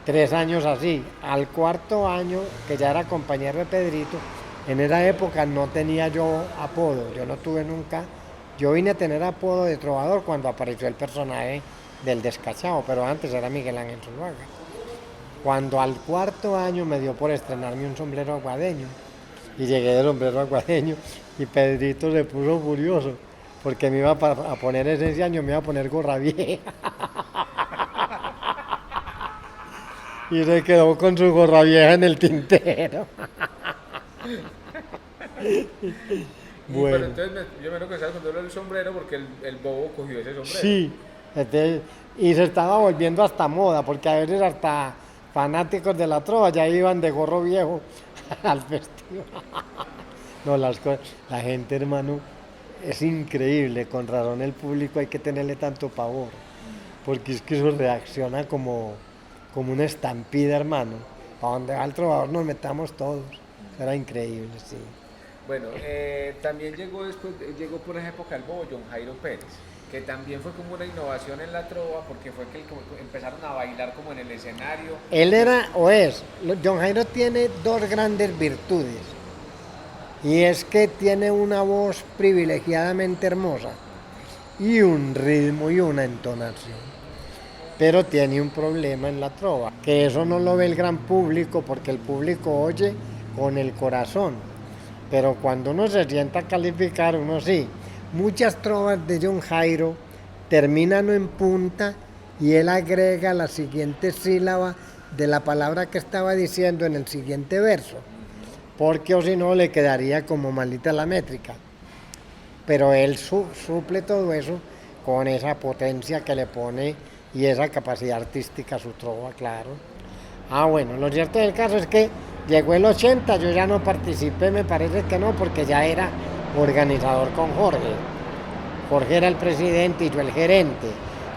3 años así. Al 4.º año, que ya era compañero de Pedrito, en esa época no tenía yo apodo, yo no tuve nunca, yo vine a tener apodo de trovador cuando apareció el personaje del Descachado, pero antes era Miguel Ángel Zuluaga. Cuando al 4.º año me dio por estrenarme un sombrero aguadeño, y llegué de sombrero aguadeño, y Pedrito se puso furioso, porque me iba a poner ese año, me iba a poner gorra vieja. Y se quedó con su gorra vieja en el tintero. Bueno. Pero entonces yo me lo que estaba contando el sombrero porque el bobo cogió ese sombrero. Sí, entonces, y se estaba volviendo hasta moda, porque a veces hasta fanáticos de la trova ya iban de gorro viejo al festival. No, la gente, hermano, es increíble. Con razón el público hay que tenerle tanto pavor, porque es que eso reacciona como una estampida, hermano. Para donde va el trovador nos metamos todos. Era increíble, sí. Bueno, también llegó por esa época el bobo John Jairo Pérez, que también fue como una innovación en la trova, porque fue que empezaron a bailar como en el escenario. Él era, o es, John Jairo tiene 2 grandes virtudes, y es que tiene una voz privilegiadamente hermosa, y un ritmo y una entonación. Pero tiene un problema en la trova, que eso no lo ve el gran público, porque el público oye con el corazón, pero cuando uno se sienta a calificar, uno sí. Muchas trovas de John Jairo terminan en punta, y él agrega la siguiente sílaba de la palabra que estaba diciendo en el siguiente verso, porque o si no le quedaría como malita la métrica. Pero él suple todo eso con esa potencia que le pone y esa capacidad artística a su trova, claro. Bueno, lo cierto del caso es que llegó el 80, yo ya no participé, me parece que no, porque ya era organizador con Jorge. Jorge era el presidente y yo el gerente.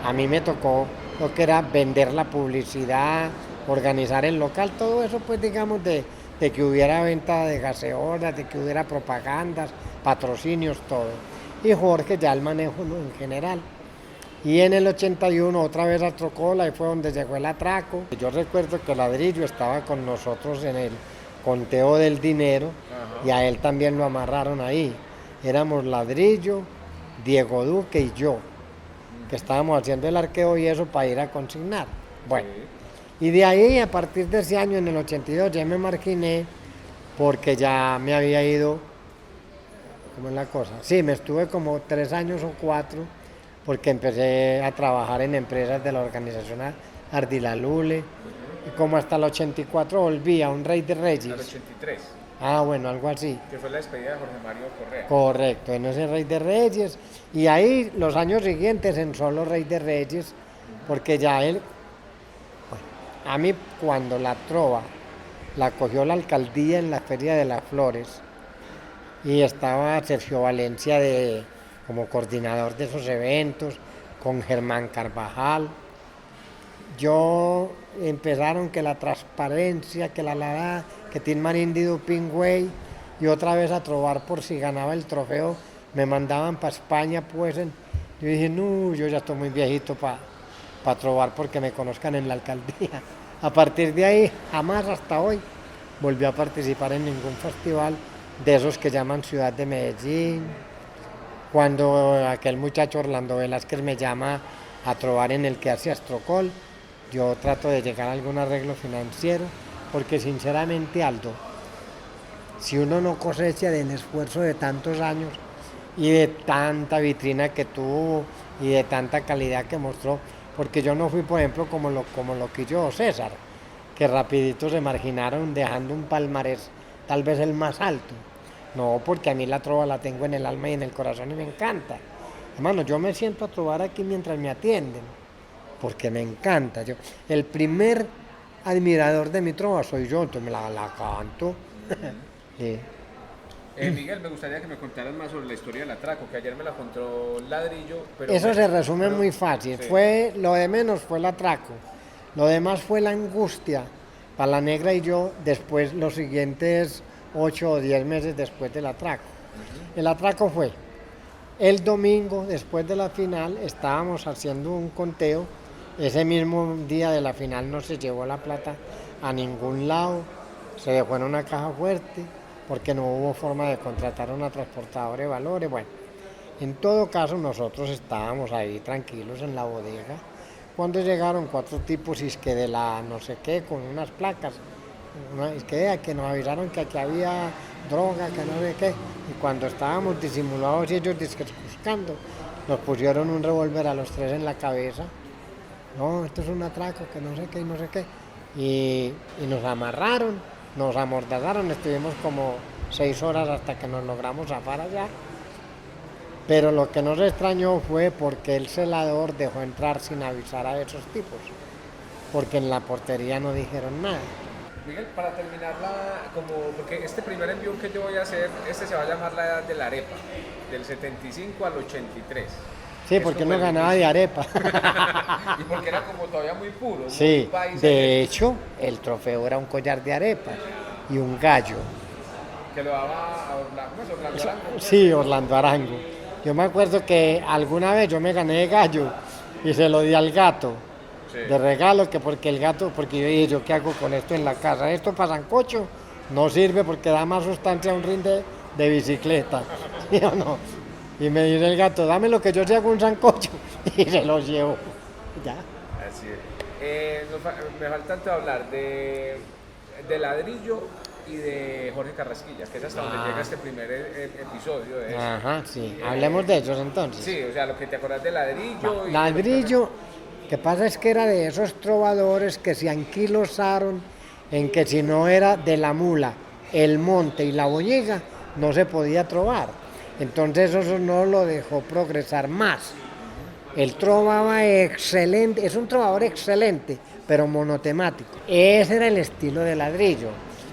A mí me tocó lo que era vender la publicidad, organizar el local, todo eso pues digamos de que hubiera venta de gaseosas, de que hubiera propagandas, patrocinios, todo. Y Jorge ya el manejo, ¿no?, en general. Y en el 81 otra vez a Trocola, y fue donde llegó el atraco. Yo recuerdo que Ladrillo estaba con nosotros en el conteo del dinero. Ajá. Y a él también lo amarraron ahí. Éramos Ladrillo, Diego Duque y yo, que estábamos haciendo el arqueo y eso para ir a consignar. Bueno, sí. Y de ahí, a partir de ese año, en el 82, ya me marginé, porque ya me había ido, ¿cómo es la cosa? Sí, me estuve como 3 años o 4, porque empecé a trabajar en empresas de la organización Ardilalule, y como hasta el 84 volví a un Rey de Reyes. ¿Al 83? Bueno, algo así. Que fue la despedida de Jorge Mario Correa. Correcto, en ese Rey de Reyes, y ahí los años siguientes en solo Rey de Reyes, porque ya él, bueno, a mí cuando la trova la cogió la alcaldía en la Feria de las Flores, y estaba Sergio Valencia como coordinador de esos eventos, con Germán Carvajal. Yo empezaron que la transparencia, que que Tinman Indidu Pingüey, y otra vez a trovar por si ganaba el trofeo, me mandaban para España, pues. Yo dije, no, yo ya estoy muy viejito para trovar porque me conozcan en la alcaldía. A partir de ahí, jamás hasta hoy, volví a participar en ningún festival de esos que llaman Ciudad de Medellín. Cuando aquel muchacho Orlando Velázquez me llama a trovar en el que hace Astrocol, yo trato de llegar a algún arreglo financiero, porque sinceramente, Aldo, si uno no cosecha del esfuerzo de tantos años y de tanta vitrina que tuvo y de tanta calidad que mostró, porque yo no fui, por ejemplo, como lo que yo, César, que rapidito se marginaron dejando un palmarés tal vez el más alto. No, porque a mí la trova la tengo en el alma y en el corazón y me encanta. Hermano, yo me siento a trovar aquí mientras me atienden, porque me encanta. El primer admirador de mi trova soy yo, entonces me la canto. Sí. Miguel, me gustaría que me contaras más sobre la historia del atraco, que ayer me la contó Ladrillo, pero... Eso se resume muy fácil. Sí. Lo de menos fue el atraco. Lo demás fue la angustia para la negra y yo después, los siguientes 8 o 10 meses después del atraco. El atraco fue el domingo, después de la final, estábamos haciendo un conteo. Ese mismo día de la final no se llevó la plata a ningún lado, se dejó en una caja fuerte, porque no hubo forma de contratar a una transportadora de valores. Bueno, en todo caso nosotros estábamos ahí tranquilos en la bodega, cuando llegaron 4 tipos, que de la no sé qué, con unas placas, que nos avisaron que aquí había droga, que no sé qué, y cuando estábamos disimulados y ellos buscando, nos pusieron un revólver a los 3 en la cabeza. No, esto es un atraco, que no sé qué y no sé qué, y nos amarraron, nos amordazaron, estuvimos como 6 horas hasta que nos logramos zafar allá. Pero lo que nos extrañó fue porque el celador dejó entrar sin avisar a esos tipos, porque en la portería no dijeron nada. Miguel, para terminarla, porque este primer envío que yo voy a hacer, se va a llamar la edad de la arepa, del 75 al 83. Sí, porque no ganaba de arepa. Y porque era como todavía muy puro. Sí, muy paisa. de hecho, el trofeo era un collar de arepa y un gallo. Que lo daba a Orlando Arango. Sí, Orlando Arango. Yo me acuerdo que alguna vez yo me gané de gallo y se lo di al gato. Sí. De regalo, porque el gato, porque yo dije, ¿yo qué hago con esto en la casa? Esto para sancocho no sirve porque da más sustancia a un ring de bicicleta, ¿sí o no? Y me dice el gato, dame lo que yo sea con un sancocho, y se los llevo. Ya. Así es. Me falta tanto hablar de Ladrillo y de Jorge Carrasquilla, que es hasta donde llega este primer episodio de eso. Ajá, sí. Hablemos de ellos entonces. Sí, o sea, lo que te acuerdas de Ladrillo. Ladrillo, lo que pasa es que era de esos trovadores que se anquilosaron en que si no era de la mula, el monte y la boñiga, no se podía trovar. Entonces eso no lo dejó progresar más. Él trovaba excelente, es un trovador excelente, pero monotemático. Ese era el estilo de Ladrillo.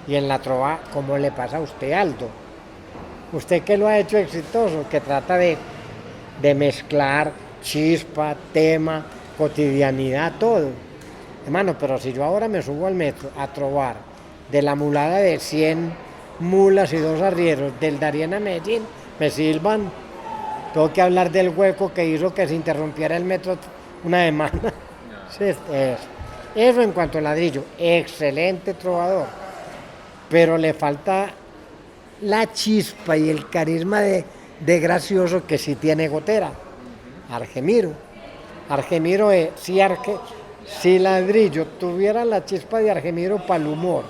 Y en la trova, como le pasa a usted, Aldo. Usted que lo ha hecho exitoso, que trata de mezclar chispa, tema, cotidianidad, todo. Hermano, pero si yo ahora me subo al metro a trovar de la mulada de 100 mulas y 2 arrieros del Darién a Medellín, me silban. Tengo que hablar del hueco que hizo que se interrumpiera el metro una semana. No. Sí, eso en cuanto a Ladrillo, excelente trovador, pero le falta la chispa y el carisma de gracioso que sí tiene Gotera. Argemiro si Ladrillo tuviera la chispa de Argemiro para el humor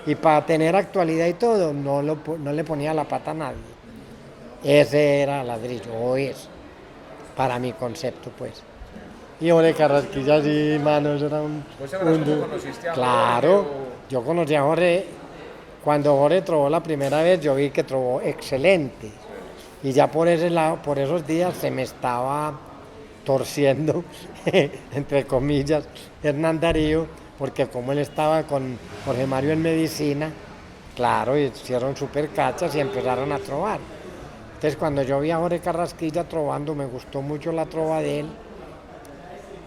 y para tener actualidad y todo, no le ponía la pata a nadie. Ese era Ladrillo, o es, para mi concepto, pues. Y Jorge Carrasquilla, sí, mano, eso era un... ¿Pues cómo conociste a Jorge? Claro, yo conocí a Jorge, cuando Jorge trovó la primera vez, yo vi que trovó excelente. Sí. Y ya por ese lado, por esos días, se me estaba torciendo, entre comillas, Hernán Darío, porque como él estaba con Jorge Mario en medicina, claro, hicieron super cachas y empezaron a trovar. Entonces cuando yo vi a Jorge Carrasquilla trovando, me gustó mucho la trova de él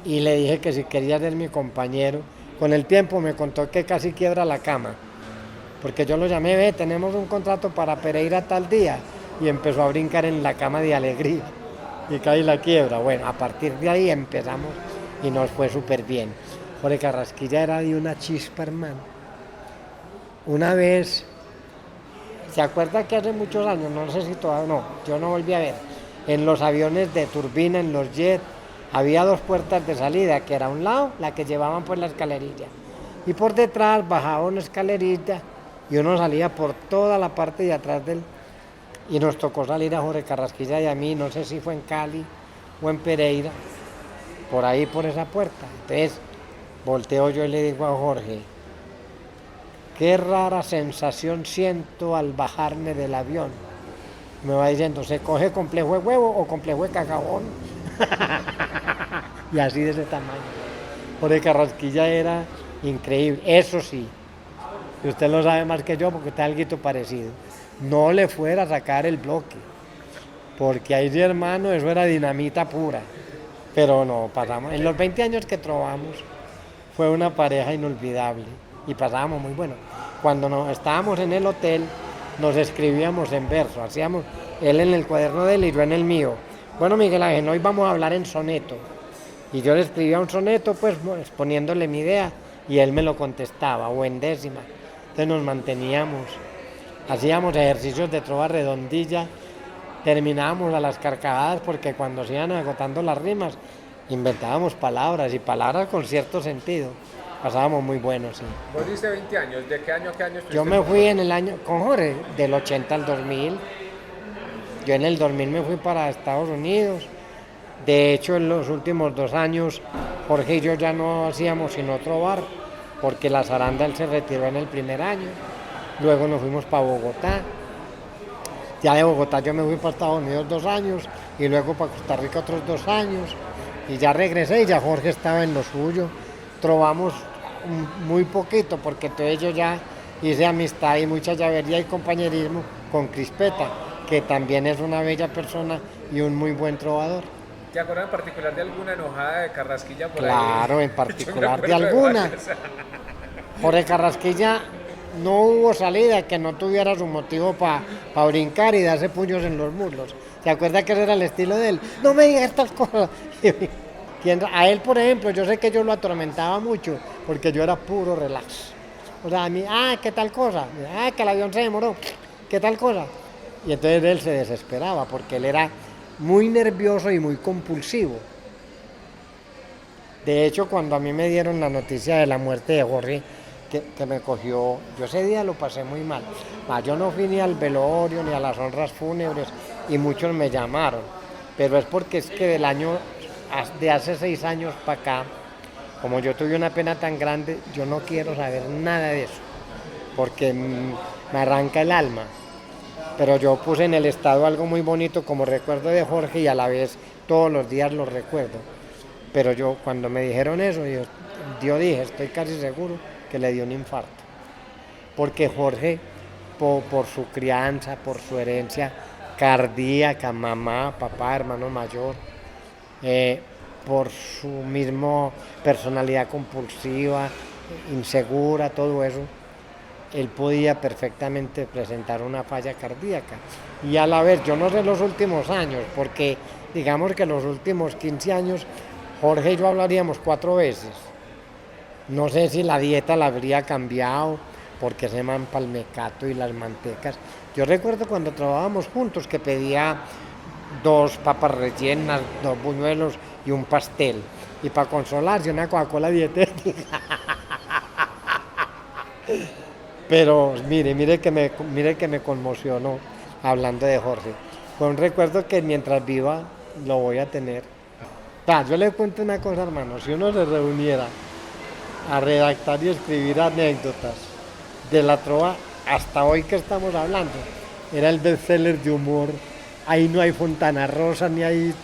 y le dije que si quería ser mi compañero. Con el tiempo me contó que casi quiebra la cama, porque yo lo llamé, tenemos un contrato para Pereira tal día, y empezó a brincar en la cama de alegría y caí la quiebra. Bueno, a partir de ahí empezamos y nos fue súper bien. Jorge Carrasquilla era de una chispa, hermano. Una vez, ¿se acuerda que hace muchos años, no sé si todavía, no, yo no volví a ver, en los aviones de turbina, en los jets, había 2 puertas de salida, que era a un lado, la que llevaban por la escalerilla, y por detrás bajaba una escalerilla y uno salía por toda la parte de atrás y nos tocó salir a Jorge Carrasquilla y a mí, no sé si fue en Cali o en Pereira, por ahí por esa puerta. Entonces volteo yo y le digo a Jorge, qué rara sensación siento al bajarme del avión. Me va diciendo, ¿se coge complejo de huevo o complejo de cacabón? Y así de ese tamaño. Jorge Carrasquilla era increíble. Eso sí, y usted lo sabe más que yo porque está algo parecido. No le fuera a sacar el bloque, porque ahí sí, hermano, eso era dinamita pura. Pero no, pasamos. En los 20 años que trovamos, fue una pareja inolvidable y pasábamos muy bueno. Cuando estábamos en el hotel, nos escribíamos en verso, hacíamos él en el cuaderno de él y yo en el mío. Bueno, Miguel Ángel, hoy vamos a hablar en soneto. Y yo le escribía un soneto, pues exponiéndole mi idea, y él me lo contestaba, o en décima. Entonces nos manteníamos, hacíamos ejercicios de trova redondilla, terminábamos a las carcajadas, porque cuando se iban agotando las rimas, inventábamos palabras, y palabras con cierto sentido. Pasábamos muy buenos, sí. Vos diste 20 años, ¿de qué año a qué año estuviste? Yo me fui en el año, con Jorge, del 80 al 2000. Yo en el 2000 me fui para Estados Unidos. De hecho, en los últimos 2 años, Jorge y yo ya no hacíamos sino trovar, porque la zaranda él se retiró en el primer año. Luego nos fuimos para Bogotá. Ya de Bogotá yo me fui para Estados Unidos 2 años, y luego para Costa Rica otros 2 años. Y ya regresé y ya Jorge estaba en lo suyo. Trovamos muy poquito, porque entonces yo ya hice amistad y mucha llavería y compañerismo con Crispeta, que también es una bella persona y un muy buen trovador. ¿Te acuerdas en particular de alguna enojada de Carrasquilla por ahí? Claro, en particular de alguna. Jorge Carrasquilla no hubo salida que no tuviera su motivo para brincar y darse puños en los muslos. ¿Se acuerda que ese era el estilo de él? No me digas estas cosas. A él, por ejemplo, yo sé que yo lo atormentaba mucho, porque yo era puro relax. O sea, a mí, ¿qué tal cosa? Que el avión se demoró, ¿qué tal cosa? Y entonces él se desesperaba, porque él era muy nervioso y muy compulsivo. De hecho, cuando a mí me dieron la noticia de la muerte de Jorge, que me cogió, yo ese día lo pasé muy mal. Yo no fui ni al velorio, ni a las honras fúnebres, y muchos me llamaron. Pero es porque es que de hace 6 años para acá, como yo tuve una pena tan grande, yo no quiero saber nada de eso, porque me arranca el alma. Pero yo puse en el estado algo muy bonito como recuerdo de Jorge, y a la vez todos los días lo recuerdo. Pero yo, cuando me dijeron eso, yo dije, estoy casi seguro que le dio un infarto. Porque Jorge, por su crianza, por su herencia cardíaca, mamá, papá, hermano mayor, por su misma personalidad compulsiva, insegura, todo eso, él podía perfectamente presentar una falla cardíaca. Y a la vez, yo no sé los últimos años, porque digamos que los últimos 15 años, Jorge y yo hablaríamos 4 veces. No sé si la dieta la habría cambiado, porque se llaman palmecato y las mantecas. Yo recuerdo cuando trabajábamos juntos que pedía 2 papas rellenas, 2 buñuelos y un pastel. Y para consolarse, una Coca-Cola dietética. Pero mire que me conmocionó hablando de Jorge. Fue un recuerdo que mientras viva lo voy a tener. Yo le cuento una cosa, hermano. Si uno se reuniera a redactar y escribir anécdotas de la trova hasta hoy que estamos hablando, era el bestseller de humor. Ahí no hay Fontana Rosa, ni hay...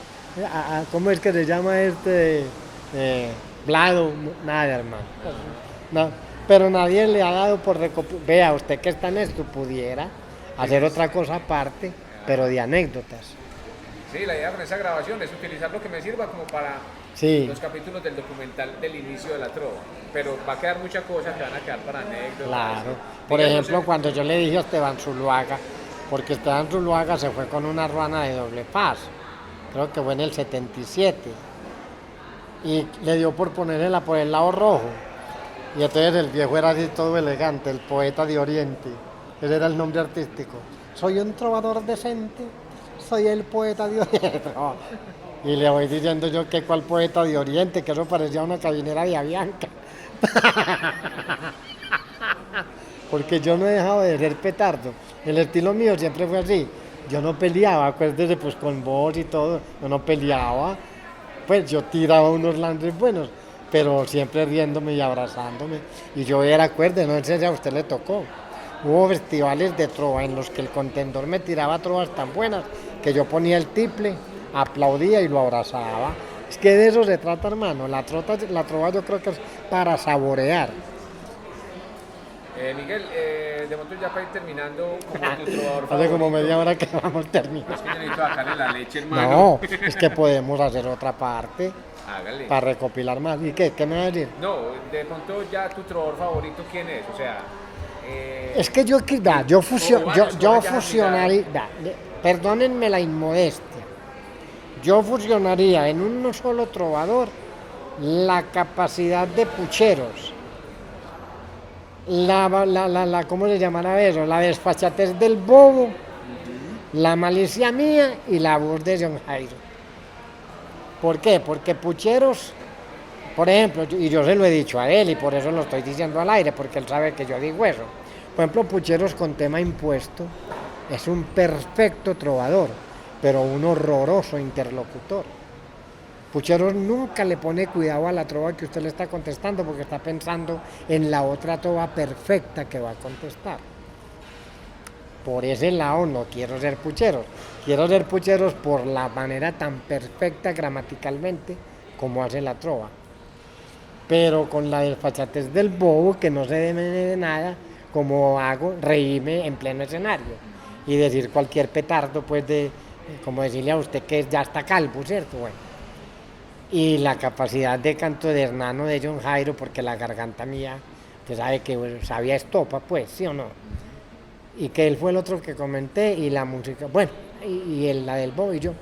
¿Cómo es que se llama Blado? Nada, hermano. No, pero nadie le ha dado por recopilar. Vea, usted que está en esto, pudiera hacer otra cosa aparte, pero de anécdotas. Sí, la idea con esa grabación es utilizar lo que me sirva como para los capítulos del documental del inicio de la trova. Pero va a quedar muchas cosas que van a quedar para anécdotas. Claro. Por ejemplo, cuando yo le dije a Esteban Zuluaga, porque Esteban Zuluaga se fue con una ruana de doble faz, creo que fue en el 77, y le dio por ponerla por el lado rojo. Y entonces el viejo era así todo elegante, el poeta de Oriente. Ese era el nombre artístico. Soy un trovador decente, soy el poeta de Oriente. Y le voy diciendo yo que cuál poeta de Oriente, que eso parecía una cabinera de Avianca. Porque yo no he dejado de ser petardo. El estilo mío siempre fue así. Yo no peleaba, acuérdese, pues con vos y todo, yo no peleaba. Pues yo tiraba unos lances buenos, pero siempre riéndome y abrazándome. Y yo era, acuerde, no sé si a usted le tocó. Hubo festivales de trova en los que el contendor me tiraba trovas tan buenas que yo ponía el tiple, aplaudía y lo abrazaba. Es que de eso se trata, hermano. La trova yo creo que es para saborear. Miguel, de momento ya para ir terminando, como tu trovador Hace favorito. como media hora que vamos a terminar. Es que yo necesito sacarle la leche, hermano. No, es que podemos hacer otra parte Hágale. para recopilar más. ¿Y qué? ¿Qué me va a decir? No, de pronto ya tu trovador favorito, ¿quién es? O sea, Es que yo, yo vaya, fusionaría, perdónenme la inmodestia, yo fusionaría en un solo trovador la capacidad de pucheros, ¿cómo se llamará eso? La desfachatez del bobo, la malicia mía y la voz de John Jairo. ¿Por qué? Porque pucheros, por ejemplo, y yo se lo he dicho a él y por eso lo estoy diciendo al aire, porque él sabe que yo digo eso. Por ejemplo, pucheros con tema impuesto es un perfecto trovador, pero un horroroso interlocutor. Pucheros nunca le pone cuidado a la trova que usted le está contestando porque está pensando en la otra trova perfecta que va a contestar. Por ese lado no quiero ser pucheros. Quiero ser pucheros por la manera tan perfecta gramaticalmente como hace la trova. Pero con la desfachatez del bobo que no se debe de nada, como hago, reírme en pleno escenario y decir cualquier petardo, pues como decirle a usted que ya está calvo, ¿cierto? Bueno. Y la capacidad de canto de Hernano de John Jairo, porque la garganta mía, usted sabe que sabía estopa, pues, ¿sí o no? Y que él fue el otro que comenté, y la música, bueno, la del bobo y yo,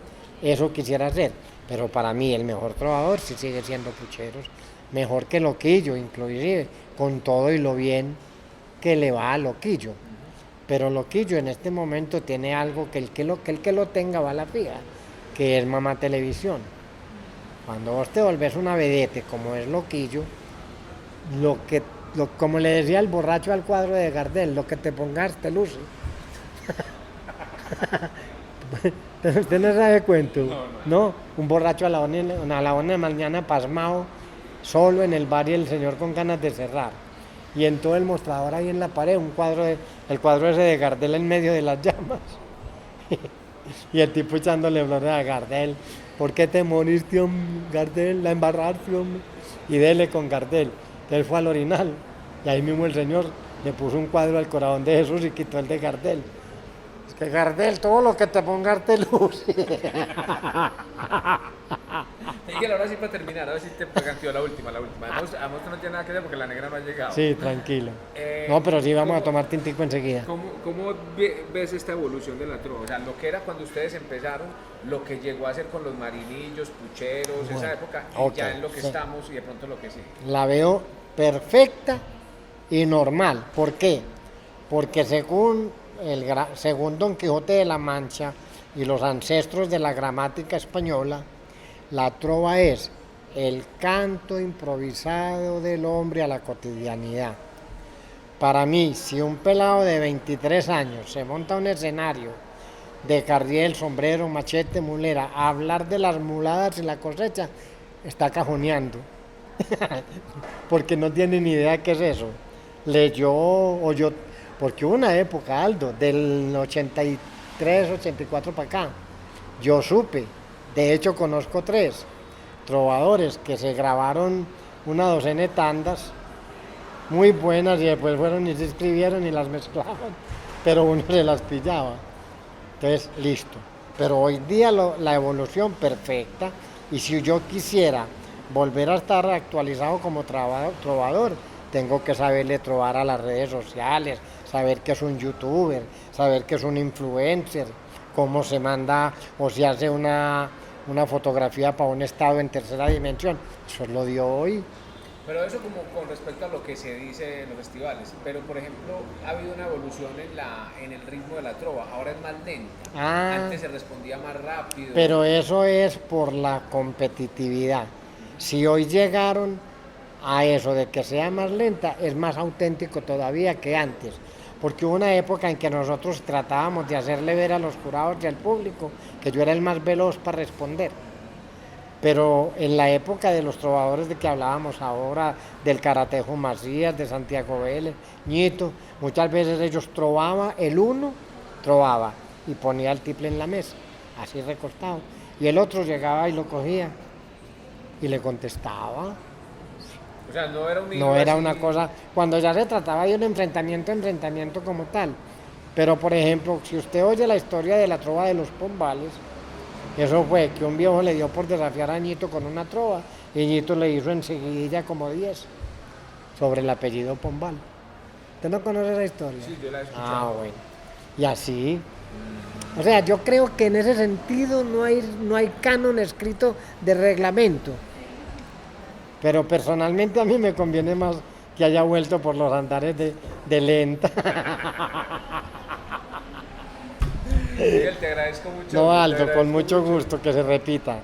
eso quisiera hacer, pero para mí el mejor trovador sí sigue siendo Pucheros, mejor que Loquillo, inclusive, con todo y lo bien que le va a Loquillo. Pero Loquillo en este momento tiene algo que el que lo tenga va a la fija, que es Mamá Televisión. Cuando vos te volvés una vedette como es Loquillo, como le decía el borracho al cuadro de Gardel, lo que te pongas te luce. Usted no sabe cuento, no. Un borracho a la una de mañana pasmado, solo en el bar y el señor con ganas de cerrar. Y en todo el mostrador ahí en la pared, el cuadro ese de Gardel en medio de las llamas. Y el tipo echándole flores a Gardel. ¿Por qué te moriste, Gardel? La embarraste, hombre. Y dele con Gardel. Él fue al orinal. Y ahí mismo el señor le puso un cuadro al corazón de Jesús y quitó el de Gardel. Es que Gardel, todo lo que te pongas te luce. Miguel, ahora sí para terminar, ahora sí te canteó la última. Además no tiene nada que ver porque la negra no ha llegado. Sí, tranquilo. No, pero sí vamos a tomar tintico enseguida. ¿Cómo ves esta evolución de la trova? O sea, lo que era cuando ustedes empezaron, lo que llegó a ser con los marinillos, pucheros, bueno, esa época, y ya en lo que estamos y de pronto lo que sigue. La veo perfecta y normal. ¿Por qué? Porque según Don Quijote de la Mancha y los ancestros de la gramática española, la trova es el canto improvisado del hombre a la cotidianidad. Para mí, si un pelado de 23 años se monta a un escenario de carriel, sombrero, machete, mulera, a hablar de las muladas y la cosecha, está cajoneando. Porque no tiene ni idea qué es eso. Leyó, oyó, porque hubo una época, Aldo, del 83, 84 para acá, yo supe. De hecho, conozco 3 trovadores que se grabaron una docena de tandas muy buenas y después fueron y se escribieron y las mezclaban, pero uno se las pillaba. Entonces, listo. Pero hoy día la evolución perfecta, y si yo quisiera volver a estar actualizado como trovador, tengo que saberle trovar a las redes sociales, saber que es un youtuber, saber que es un influencer, cómo se manda o se hace una fotografía para un estado en tercera dimensión. Eso lo dio hoy. Pero eso como con respecto a lo que se dice en los festivales. Pero, por ejemplo, ha habido una evolución en el ritmo de la trova. Ahora es más lenta. Antes se respondía más rápido. Pero eso es por la competitividad. Si hoy llegaron a eso de que sea más lenta, es más auténtico todavía que antes. Porque hubo una época en que nosotros tratábamos de hacerle ver a los jurados y al público que yo era el más veloz para responder. Pero en la época de los trovadores de que hablábamos ahora, del Caratejo Macías, de Santiago Vélez, Ñito, muchas veces ellos trovaban, el uno trovaba y ponía el tiple en la mesa, así recostado. Y el otro llegaba y lo cogía y le contestaba. O sea, no era un No era así. una cosa, cuando ya se trataba de un enfrentamiento como tal. Pero por ejemplo, si usted oye la historia de la trova de los Pombales, eso fue que un viejo le dio por desafiar a Ñito con una trova y Ñito le hizo enseguida como 10 sobre el apellido Pombal. ¿Usted no conoce esa historia? Sí, yo la he escuchado. Ah, bueno. Y así. O sea, yo creo que en ese sentido no hay canon escrito de reglamento. Pero personalmente a mí me conviene más que haya vuelto por los andares de lenta. Miguel, te agradezco mucho. No, te Aldo, con agradezco mucho gusto que se repita.